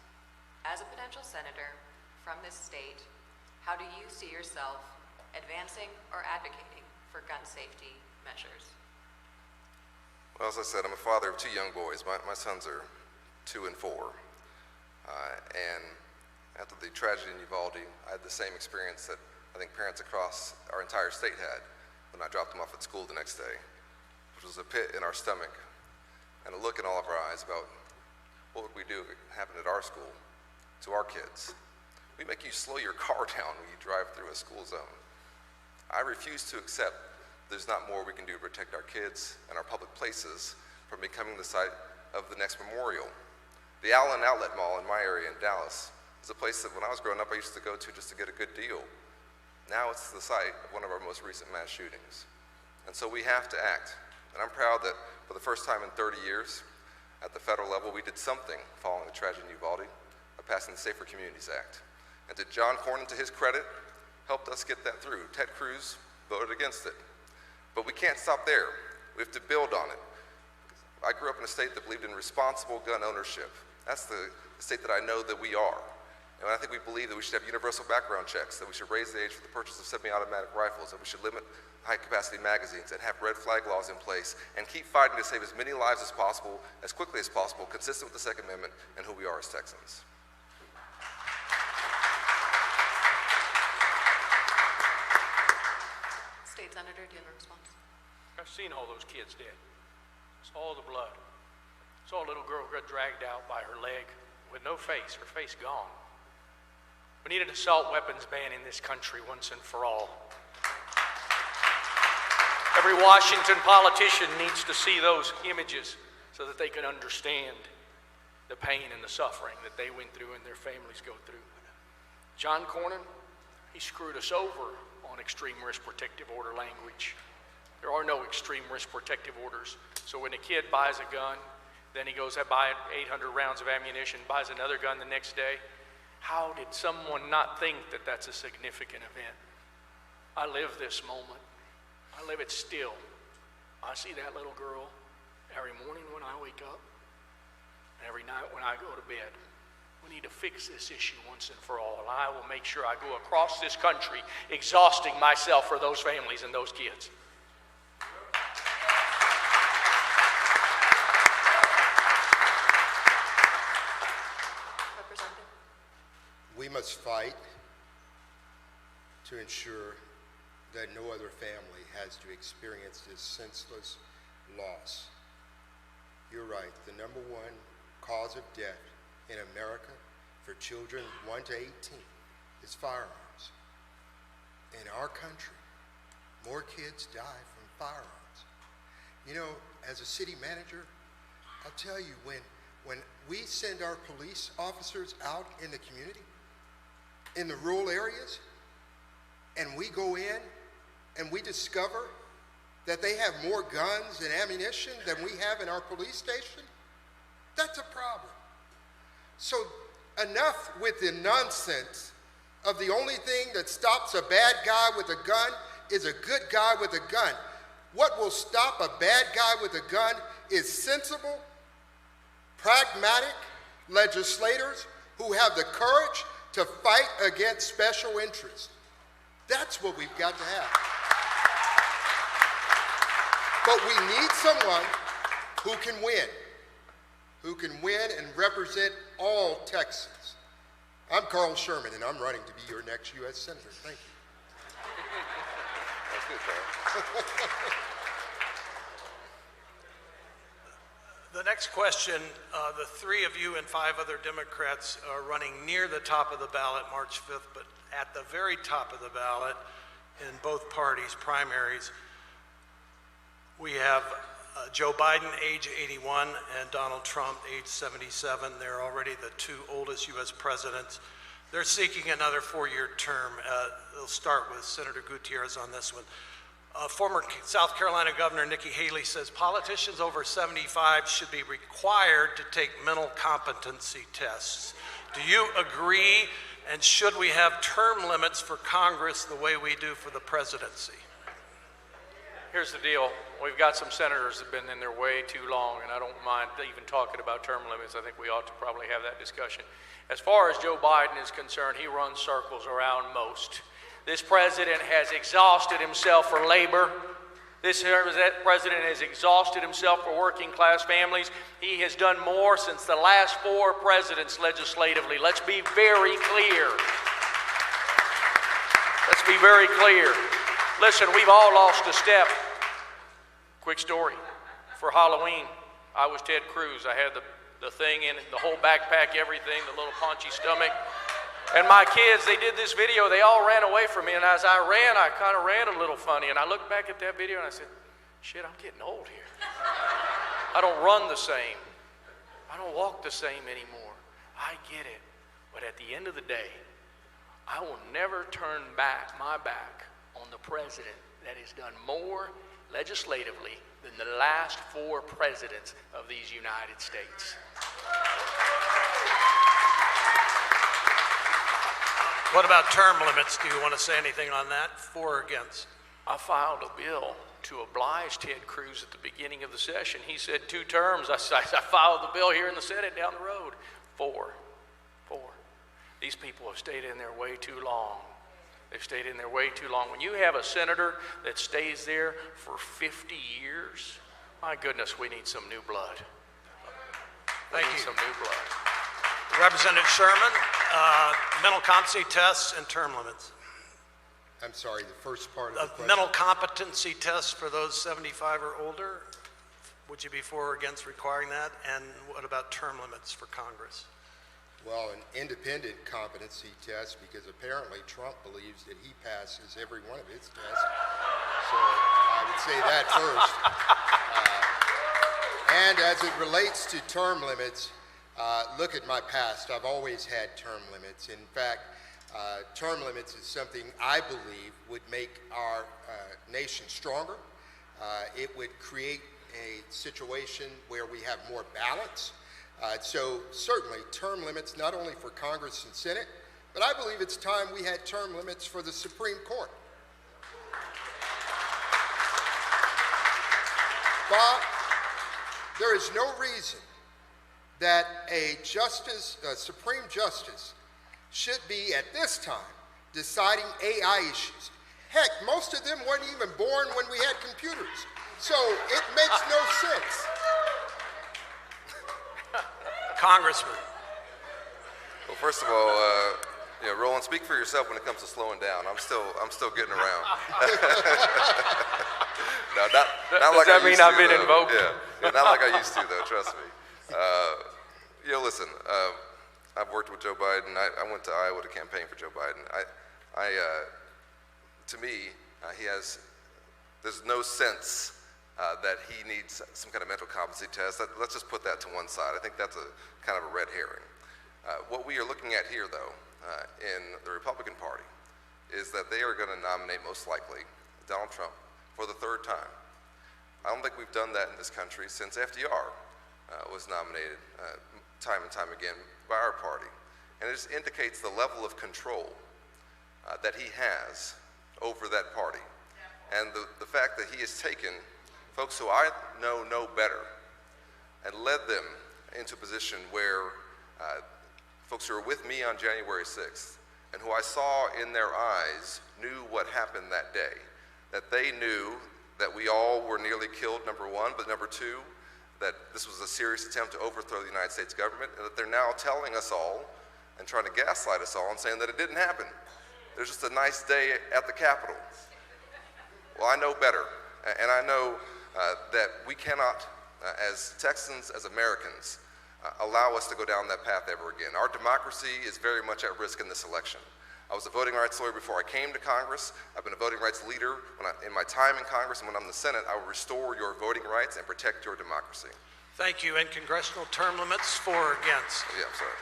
[SPEAKER 6] As a potential senator from this state, how do you see yourself advancing or advocating for gun safety measures?
[SPEAKER 3] Well, as I said, I'm a father of 2 young boys. My sons are 2 and 4. And after the tragedy in Uvalde, I had the same experience that I think parents across our entire state had when I dropped them off at school the next day, which was a pit in our stomach and a look in all of our eyes about what would we do if it happened at our school to our kids. We make you slow your car down when you drive through a school zone. I refuse to accept there's not more we can do to protect our kids and our public places from becoming the site of the next memorial. The Allen Outlet Mall in my area in Dallas is a place that when I was growing up I used to go to just to get a good deal. Now it's the site of one of our most recent mass shootings. And so we have to act. And I'm proud that for the first time in 30 years, at the federal level, we did something following the tragedy in Uvalde by passing the Safer Communities Act. And to John Cornyn, to his credit, helped us get that through. Ted Cruz voted against it. But we can't stop there. We have to build on it. I grew up in a state that believed in responsible gun ownership. That's the state that I know that we are. And I think we believe that we should have universal background checks, that we should raise the age for the purchase of semi-automatic rifles, that we should limit high-capacity magazines and have red flag laws in place and keep fighting to save as many lives as possible, as quickly as possible, consistent with the Second Amendment and who we are as Texans.
[SPEAKER 6] State Senator, do you have a response?
[SPEAKER 4] I've seen all those kids dead. Saw all the blood. Saw a little girl get dragged out by her leg with no face, her face gone. We need an assault weapons ban in this country once and for all. Every Washington politician needs to see those images so that they can understand the pain and the suffering that they went through and their families go through. John Cornyn, he screwed us over on extreme risk protective order language. There are no extreme risk protective orders. So when a kid buys a gun, then he goes and buys 800 rounds of ammunition, buys another gun the next day. How did someone not think that that's a significant event? I live this moment. I live it still. I see that little girl every morning when I wake up and every night when I go to bed. We need to fix this issue once and for all. And I will make sure I go across this country exhausting myself for those families and those kids.
[SPEAKER 2] We must fight to ensure that no other family has to experience this senseless loss. You're right, the number one cause of death in America for children 1 to 18 is firearms. In our country, more kids die from firearms. You know, as a city manager, I'll tell you, when we send our police officers out in the community, in the rural areas, and we go in and we discover that they have more guns and ammunition than we have in our police station, that's a problem. So Enough with the nonsense of the only thing that stops a bad guy with a gun is a good guy with a gun. What will stop a bad guy with a gun is sensible, pragmatic legislators who have the courage to fight against special interests. That's what we've got to have. But we need someone who can win and represent all Texans. I'm Carl Sherman, and I'm running to be your next U.S. Senator. Thank you.
[SPEAKER 3] That's good, Carl.
[SPEAKER 7] The next question, the three of you and 5 other Democrats are running near the top of the ballot March 5th, but at the very top of the ballot in both parties' primaries, we have Joe Biden, age 81, and Donald Trump, age 77. They're already the 2 oldest U.S. presidents. They're seeking another 4-year term. They'll start with Senator Gutierrez on this one. Former South Carolina Governor Nikki Haley says politicians over 75 should be required to take mental competency tests. Do you agree, and should we have term limits for Congress the way we do for the presidency?
[SPEAKER 4] Here's the deal. We've got some senators that have been in there way too long, and I don't mind even talking about term limits. I think we ought to probably have that discussion. As far as Joe Biden is concerned, he runs circles around most. This president has exhausted himself for labor. This president has exhausted himself for working class families. He has done more since the last 4 presidents legislatively. Let's be very clear. Let's be very clear. Listen, we've all lost a step. Quick story. For Halloween, I was Ted Cruz. I had the thing in it, the whole backpack, everything, the little paunchy stomach. And my kids, they did this video. They all ran away from me. And as I ran, I kind of ran a little funny. And I looked back at that video and I said, shit, I'm getting old here. I don't run the same. I don't walk the same anymore. I get it. But at the end of the day, I will never turn my back on the president that has done more legislatively than the last 4 presidents of these United States.
[SPEAKER 7] What about term limits? Do you want to say anything on that, for or against?
[SPEAKER 4] I filed a bill to oblige Ted Cruz at the beginning of the session. He said 2 terms. I filed the bill here in the Senate down the road. 4. These people have stayed in there way too long. They've stayed in there way too long. When you have a senator that stays there for 50 years, my goodness, we need some new blood.
[SPEAKER 7] Thank you.
[SPEAKER 4] Some new blood.
[SPEAKER 7] Representative Sherman, mental competency tests and term limits.
[SPEAKER 2] I'm sorry, the first part of the question.
[SPEAKER 7] Mental competency tests for those 75 or older. Would you be for or against requiring that? And what about term limits for Congress?
[SPEAKER 2] Well, an independent competency test, because apparently Trump believes that he passes every one of his tests. So I would say that first. And as it relates to term limits, look at my past. I've always had term limits. In fact, term limits is something I believe would make our nation stronger. It would create a situation where we have more balance. So certainly term limits not only for Congress and Senate, but I believe it's time we had term limits for the Supreme Court. Bob, there is no reason that a Supreme Justice should be at this time deciding AI issues. Heck, most of them weren't even born when we had computers. So it makes no sense.
[SPEAKER 7] Congressman.
[SPEAKER 3] Well, first of all, Roland, speak for yourself when it comes to slowing down. I'm still getting around. No, not like I used to. Does that mean I've been invoked? Yeah, not like I used to, though. Trust me. Listen. I've worked with Joe Biden. I went to Iowa to campaign for Joe Biden. To me, there's no sense that he needs some kind of mental competency test. Let's just put that to one side. I think that's a kind of a red herring. What we are looking at here, though, in the Republican Party, is that they are going to nominate, most likely, Donald Trump for the 3rd time. I don't think we've done that in this country since FDR was nominated time and time again by our party. and it just indicates the level of control that he has over that party. And the fact that he has taken folks who I know better and led them into a position where folks who were with me on January 6th and who I saw in their eyes knew what happened that day, that they knew that we all were nearly killed, number one, but number two, that this was a serious attempt to overthrow the United States government, and that they're now telling us all and trying to gaslight us all and saying that it didn't happen. There's just a nice day at the Capitol. Well, I know better, and I know that we cannot, as Texans, as Americans, allow us to go down that path ever again. Our democracy is very much at risk in this election. I was a voting rights lawyer before I came to Congress. I've been a voting rights leader in my time in Congress, and when I'm in the Senate, I will restore your voting rights and protect your democracy.
[SPEAKER 7] Thank you. And congressional term limits for or against?
[SPEAKER 3] Yeah, I'm sorry.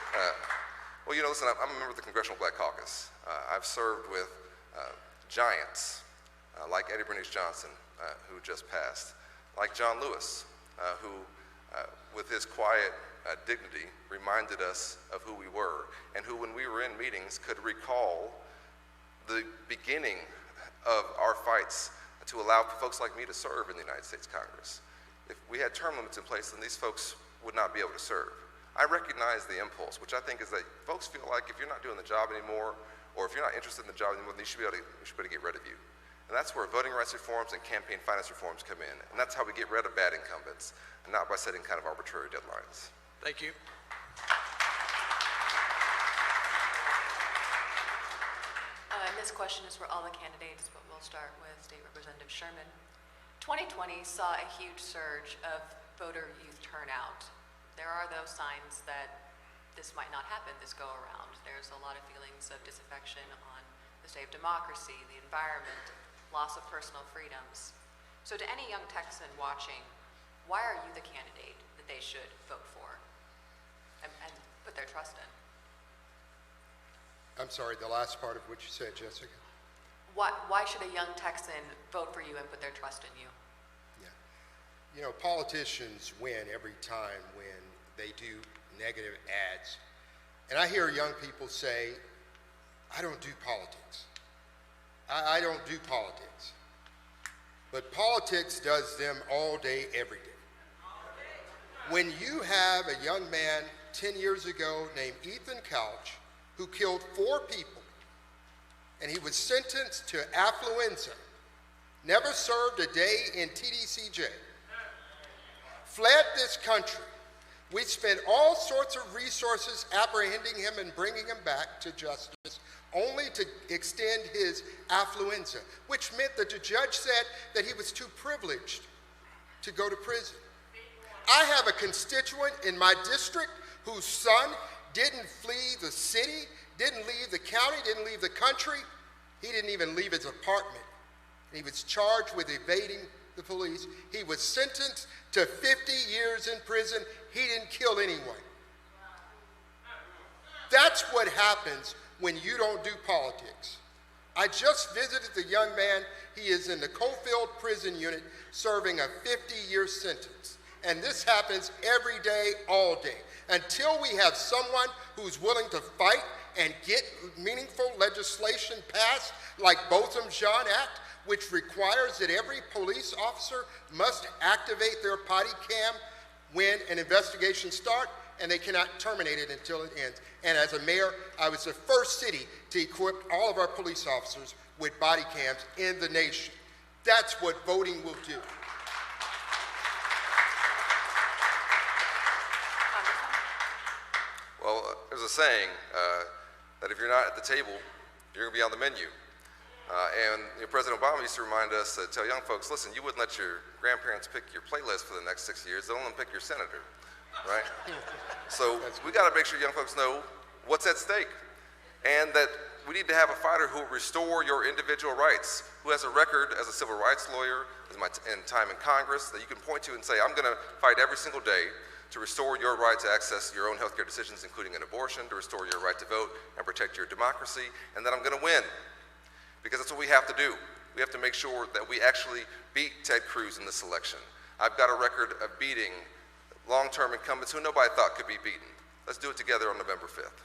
[SPEAKER 3] Well, listen, I'm a member of the Congressional Black Caucus. I've served with giants like Eddie Bernice Johnson, who just passed, like John Lewis, who, with his quiet dignity, reminded us of who we were, and who, when we were in meetings, could recall the beginning of our fights to allow folks like me to serve in the United States Congress. If we had term limits in place, then these folks would not be able to serve. I recognize the impulse, which I think is that folks feel like if you're not doing the job anymore, or if you're not interested in the job anymore, then we should be able to get rid of you. And that's where voting rights reforms and campaign finance reforms come in. And that's how we get rid of bad incumbents, and not by setting kind of arbitrary deadlines.
[SPEAKER 7] Thank you.
[SPEAKER 6] And this question is for all the candidates, but we'll start with State Representative Sherman. 2020 saw a huge surge of voter youth turnout. There are those signs that this might not happen this go around. There's a lot of feelings of disaffection on the state of democracy, the environment, loss of personal freedoms. So to any young Texan watching, why are you the candidate that they should vote for and put their trust in?
[SPEAKER 2] I'm sorry, the last part of what you said, Jessica?
[SPEAKER 6] Why should a young Texan vote for you and put their trust in you?
[SPEAKER 2] Yeah. Politicians win every time when they do negative ads. And I hear young people say, I don't do politics. I don't do politics. But politics does them all day, every day. When you have a young man 10 years ago named Ethan Couch who killed 4 people, and he was sentenced to affluenza, never served a day in TDCJ, fled this country. We spent all sorts of resources apprehending him and bringing him back to justice, only to extend his affluenza, which meant that the judge said that he was too privileged to go to prison. I have a constituent in my district whose son didn't flee the city, didn't leave the county, didn't leave the country. He didn't even leave his apartment. He was charged with evading the police. He was sentenced to 50 years in prison. He didn't kill anyone. That's what happens when you don't do politics. I just visited the young man. He is in the Coalfield Prison Unit serving a 50-year sentence. And this happens every day, all day. Until we have someone who's willing to fight and get meaningful legislation passed, like Botham-Jean Act, which requires that every police officer must activate their body cam when an investigation starts, and they cannot terminate it until it ends. And as a mayor, I was the first city to equip all of our police officers with body cams in the nation. That's what voting will do.
[SPEAKER 3] Well, there's a saying that if you're not at the table, you're going to be on the menu. And President Obama used to remind us, tell young folks, listen, you wouldn't let your grandparents pick your playlist for the next 6 years. They'll let them pick your senator, right? So we got to make sure young folks know what's at stake, and that we need to have a fighter who will restore your individual rights, who has a record as a civil rights lawyer in time in Congress that you can point to and say, I'm going to fight every single day to restore your right to access your own healthcare decisions, including an abortion, to restore your right to vote and protect your democracy, and that I'm going to win. Because that's what we have to do. We have to make sure that we actually beat Ted Cruz in this election. I've got a record of beating long-term incumbents who nobody thought could be beaten. Let's do it together on November 5th.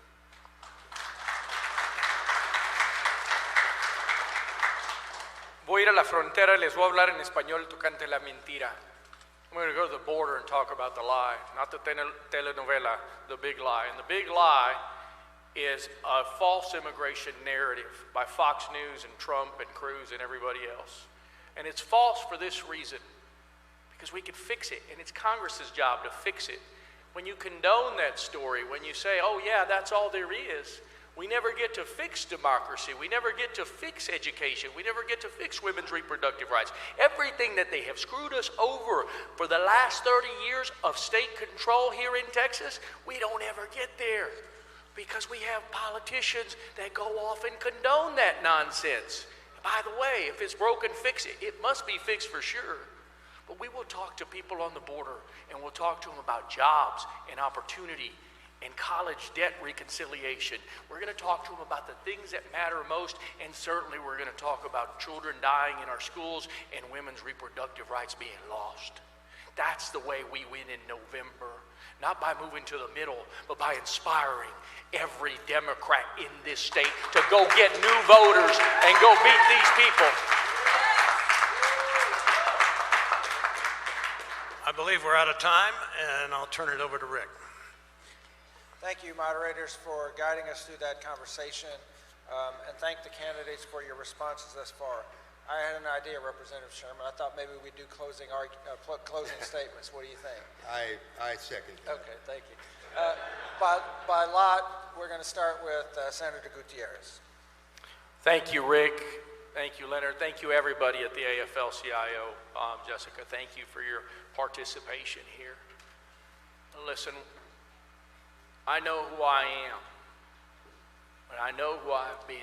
[SPEAKER 4] Voy a ir a la frontera y les voy a hablar en español tocante la mentira. I'm going to go to the border and talk about the lie, not the telenovela, the big lie. And the big lie is a false immigration narrative by Fox News and Trump and Cruz and everybody else. And it's false for this reason, because we can fix it, and it's Congress's job to fix it. When you condone that story, when you say, oh yeah, that's all there is, we never get to fix democracy. We never get to fix education. We never get to fix women's reproductive rights. Everything that they have screwed us over for the last 30 years of state control here in Texas, we don't ever get there because we have politicians that go off and condone that nonsense. By the way, if it's broken, fix it. It must be fixed for sure. But we will talk to people on the border, and we'll talk to them about jobs and opportunity and college debt reconciliation. We're going to talk to them about the things that matter most, and certainly we're going to talk about children dying in our schools and women's reproductive rights being lost. That's the way we win in November, not by moving to the middle, but by inspiring every Democrat in this state to go get new voters and go beat these people.
[SPEAKER 7] I believe we're out of time, and I'll turn it over to Rick.
[SPEAKER 1] Thank you, moderators, for guiding us through that conversation, and thank the candidates for your responses thus far. I had an idea, Representative Sherman. I thought maybe we'd do closing statements. What do you think?
[SPEAKER 2] I second that.
[SPEAKER 1] Okay, thank you. By lot, we're going to start with Senator Gutierrez.
[SPEAKER 4] Thank you, Rick. Thank you, Leonard. Thank you, everybody at the AFL-CIO. Jessica, thank you for your participation here. Listen, I know who I am, but I know who I've been.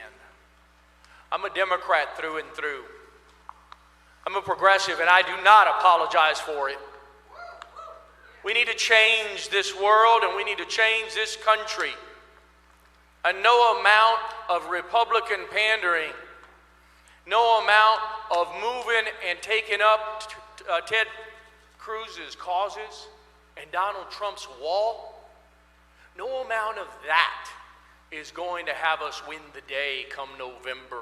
[SPEAKER 4] I'm a Democrat through and through. I'm a progressive, and I do not apologize for it. We need to change this world, and we need to change this country. And no amount of Republican pandering, no amount of moving and taking up Ted Cruz's causes and Donald Trump's wall, no amount of that is going to have us win the day come November.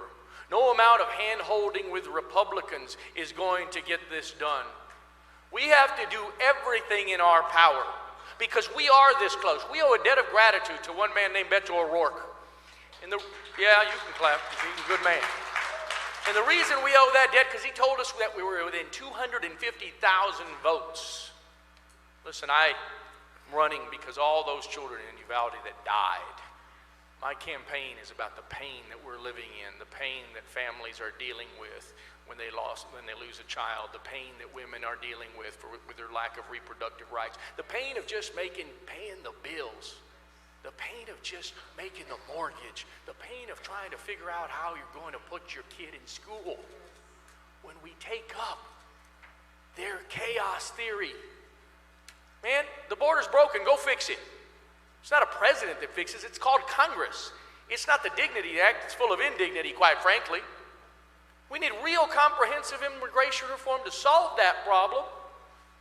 [SPEAKER 4] No amount of hand-holding with Republicans is going to get this done. We have to do everything in our power because we are this close. We owe a debt of gratitude to one man named Beto O'Rourke. Yeah, you can clap because he's a good man. And the reason we owe that debt, because he told us that we were within 250,000 votes. Listen, I'm running because all those children in Uvalde that died. My campaign is about the pain that we're living in, the pain that families are dealing with when they lose a child, the pain that women are dealing with with their lack of reproductive rights, the pain of just paying the bills, the pain of just making the mortgage, the pain of trying to figure out how you're going to put your kid in school. When we take up their chaos theory, man, the border's broken, go fix it. It's not a president that fixes it, it's called Congress. It's not the Dignity Act, it's full of indignity, quite frankly. We need real comprehensive immigration reform to solve that problem,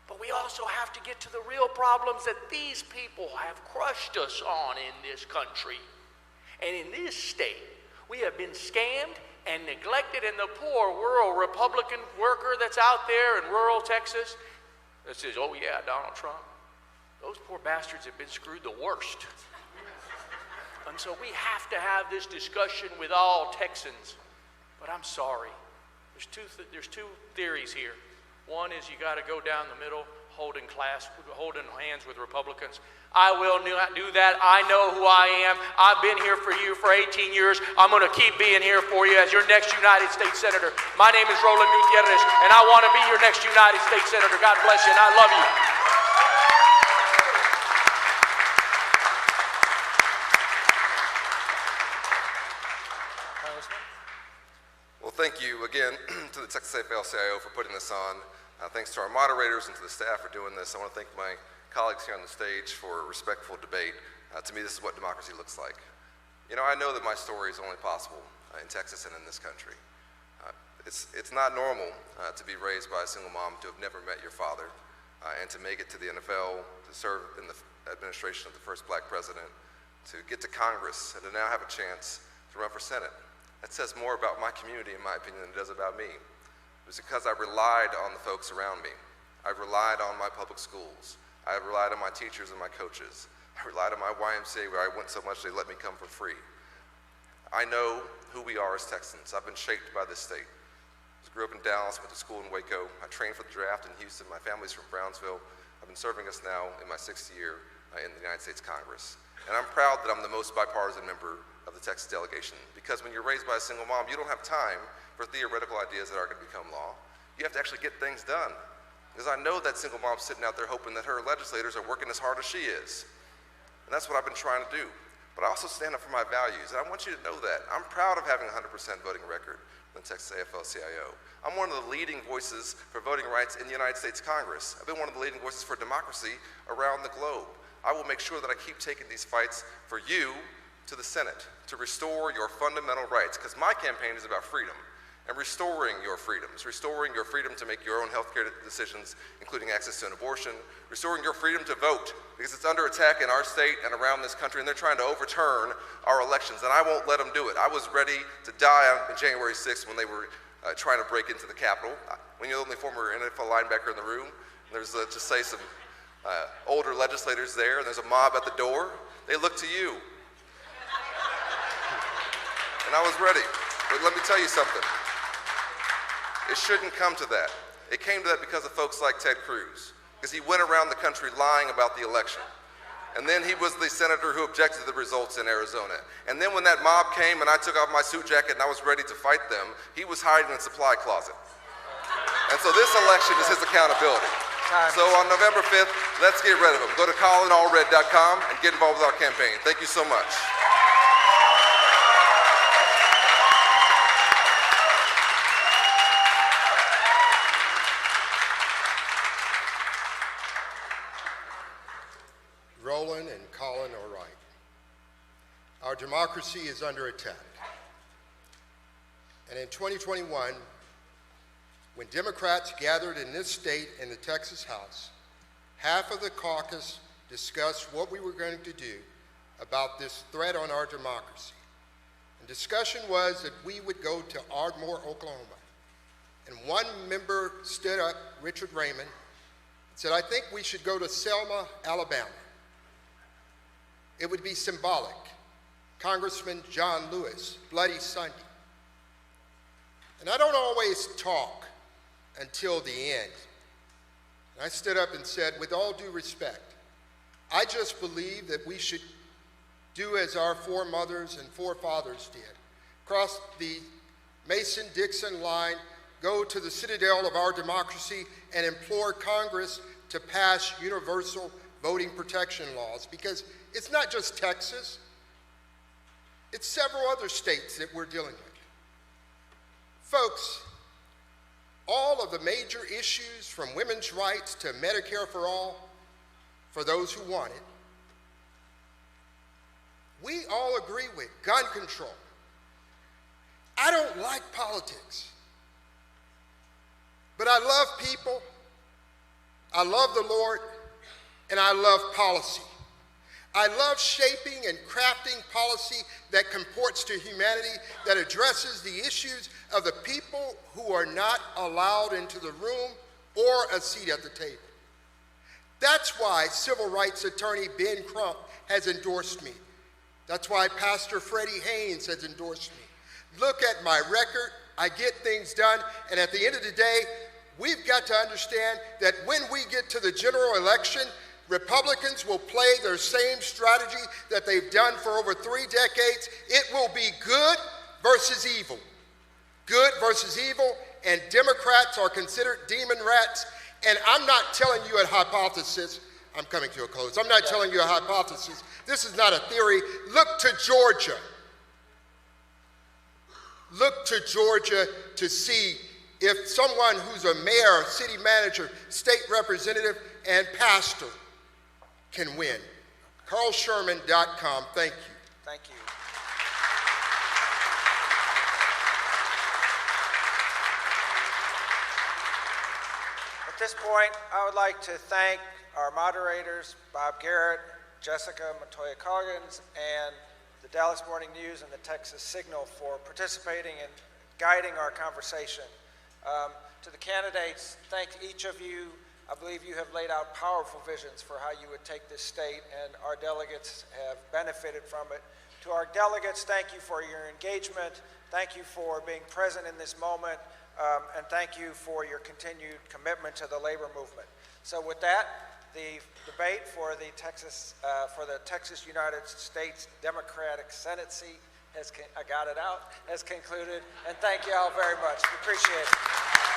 [SPEAKER 4] but we also have to get to the real problems that these people have crushed us on in this country. And in this state, we have been scammed and neglected, and the poor rural Republican worker that's out there in rural Texas that says, oh yeah, Donald Trump, those poor bastards have been screwed the worst. And so we have to have this discussion with all Texans. But I'm sorry, there's two theories here. One is you got to go down the middle, holding hands with Republicans. I will not do that. I know who I am. I've been here for you for 18 years. I'm going to keep being here for you as your next United States Senator. My name is Roland Gutierrez, and I want to be your next United States Senator. God bless you, and I love you.
[SPEAKER 3] Well, thank you again to the Texas AFL-CIO for putting this on. Thanks to our moderators and to the staff for doing this. I want to thank my colleagues here on the stage for a respectful debate. To me, this is what democracy looks like. You know, I know that my story is only possible in Texas and in this country. It's not normal to be raised by a single mom, to have never met your father, and to make it to the NFL, to serve in the administration of the first black president, to get to Congress, and to now have a chance to run for Senate. That says more about my community, in my opinion, than it does about me. was because I relied on the folks around me. I relied on my public schools. I relied on my teachers and my coaches. I relied on my YMCA where I went so much they let me come for free. I know who we are as Texans. I've been shaped by this state. I grew up in Dallas, went to school in Waco. I trained for the draft in Houston. My family's from Brownsville. I've been serving us now in my 6th year in the United States Congress. And I'm proud that I'm the most bipartisan member of the Texas delegation, because when you're raised by a single mom, you don't have time for theoretical ideas that are going to become law. You have to actually get things done. Because I know that single mom's sitting out there hoping that her legislators are working as hard as she is. And that's what I've been trying to do. But I also stand up for my values, and I want you to know that. I'm proud of having a 100% voting record in the Texas AFL-CIO. I'm one of the leading voices for voting rights in the United States Congress. I've been one of the leading voices for democracy around the globe. I will make sure that I keep taking these fights for you to the Senate to restore your fundamental rights, because my campaign is about freedom and restoring your freedoms, restoring your freedom to make your own healthcare decisions, including access to an abortion, restoring your freedom to vote, because it's under attack in our state and around this country, and they're trying to overturn our elections, and I won't let them do it. I was ready to die on January 6th when they were trying to break into the Capitol. When you're the only former NFL linebacker in the room, there's just say some older legislators there, and there's a mob at the door, they look to you. And I was ready. But let me tell you something. It shouldn't come to that. It came to that because of folks like Ted Cruz, because he went around the country lying about the election. And then he was the senator who objected to the results in Arizona. And then when that mob came and I took off my suit jacket and I was ready to fight them, he was hiding in a supply closet. And so this election is his accountability. So on November 5th, let's get rid of him. Go to colinallred.com and get involved with our campaign. Thank you so much.
[SPEAKER 2] Roland and Colin are right. Our democracy is under attack. And in 2021, when Democrats gathered in this state in the Texas House, half of the caucus discussed what we were going to do about this threat on our democracy. And discussion was that we would go to Ardmore, Oklahoma. And one member stood up, Richard Raymond, and said, I think we should go to Selma, Alabama. It would be symbolic. Congressman John Lewis, Bloody Sunday. And I don't always talk until the end. And I stood up and said, with all due respect, I just believe that we should do as our foremothers and forefathers did. Cross the Mason-Dixon line, go to the citadel of our democracy, and implore Congress to pass universal voting protection laws, because it's not just Texas, it's several other states that we're dealing with. Folks, all of the major issues from women's rights to Medicare for all, for those who want it, we all agree with. Gun control. I don't like politics, but I love people, I love the Lord, and I love policy. I love shaping and crafting policy that comports to humanity, that addresses the issues of the people who are not allowed into the room or a seat at the table. That's why civil rights attorney Ben Crump has endorsed me. That's why Pastor Freddie Haynes has endorsed me. Look at my record, I get things done, and at the end of the day, we've got to understand that when we get to the general election, Republicans will play their same strategy that they've done for over 3 decades. It will be good versus evil. Good versus evil, and Democrats are considered demon rats. And I'm not telling you a hypothesis. I'm coming to a close. I'm not telling you a hypothesis. This is not a theory. Look to Georgia. Look to Georgia to see if someone who's a mayor, city manager, state representative, and pastor can win. CarlSherman.com. Thank you.
[SPEAKER 1] Thank you. At this point, I would like to thank our moderators, Bob Garrett, Jessica Montoya-Coggins, and the Dallas Morning News and the Texas Signal for participating and guiding our conversation. To the candidates, thank each of you. I believe you have laid out powerful visions for how you would take this state, and our delegates have benefited from it. To our delegates, thank you for your engagement. Thank you for being present in this moment, and thank you for your continued commitment to the labor movement. So with that, the debate for the Texas United States Democratic Senate seat has concluded, and thank you all very much. We appreciate it.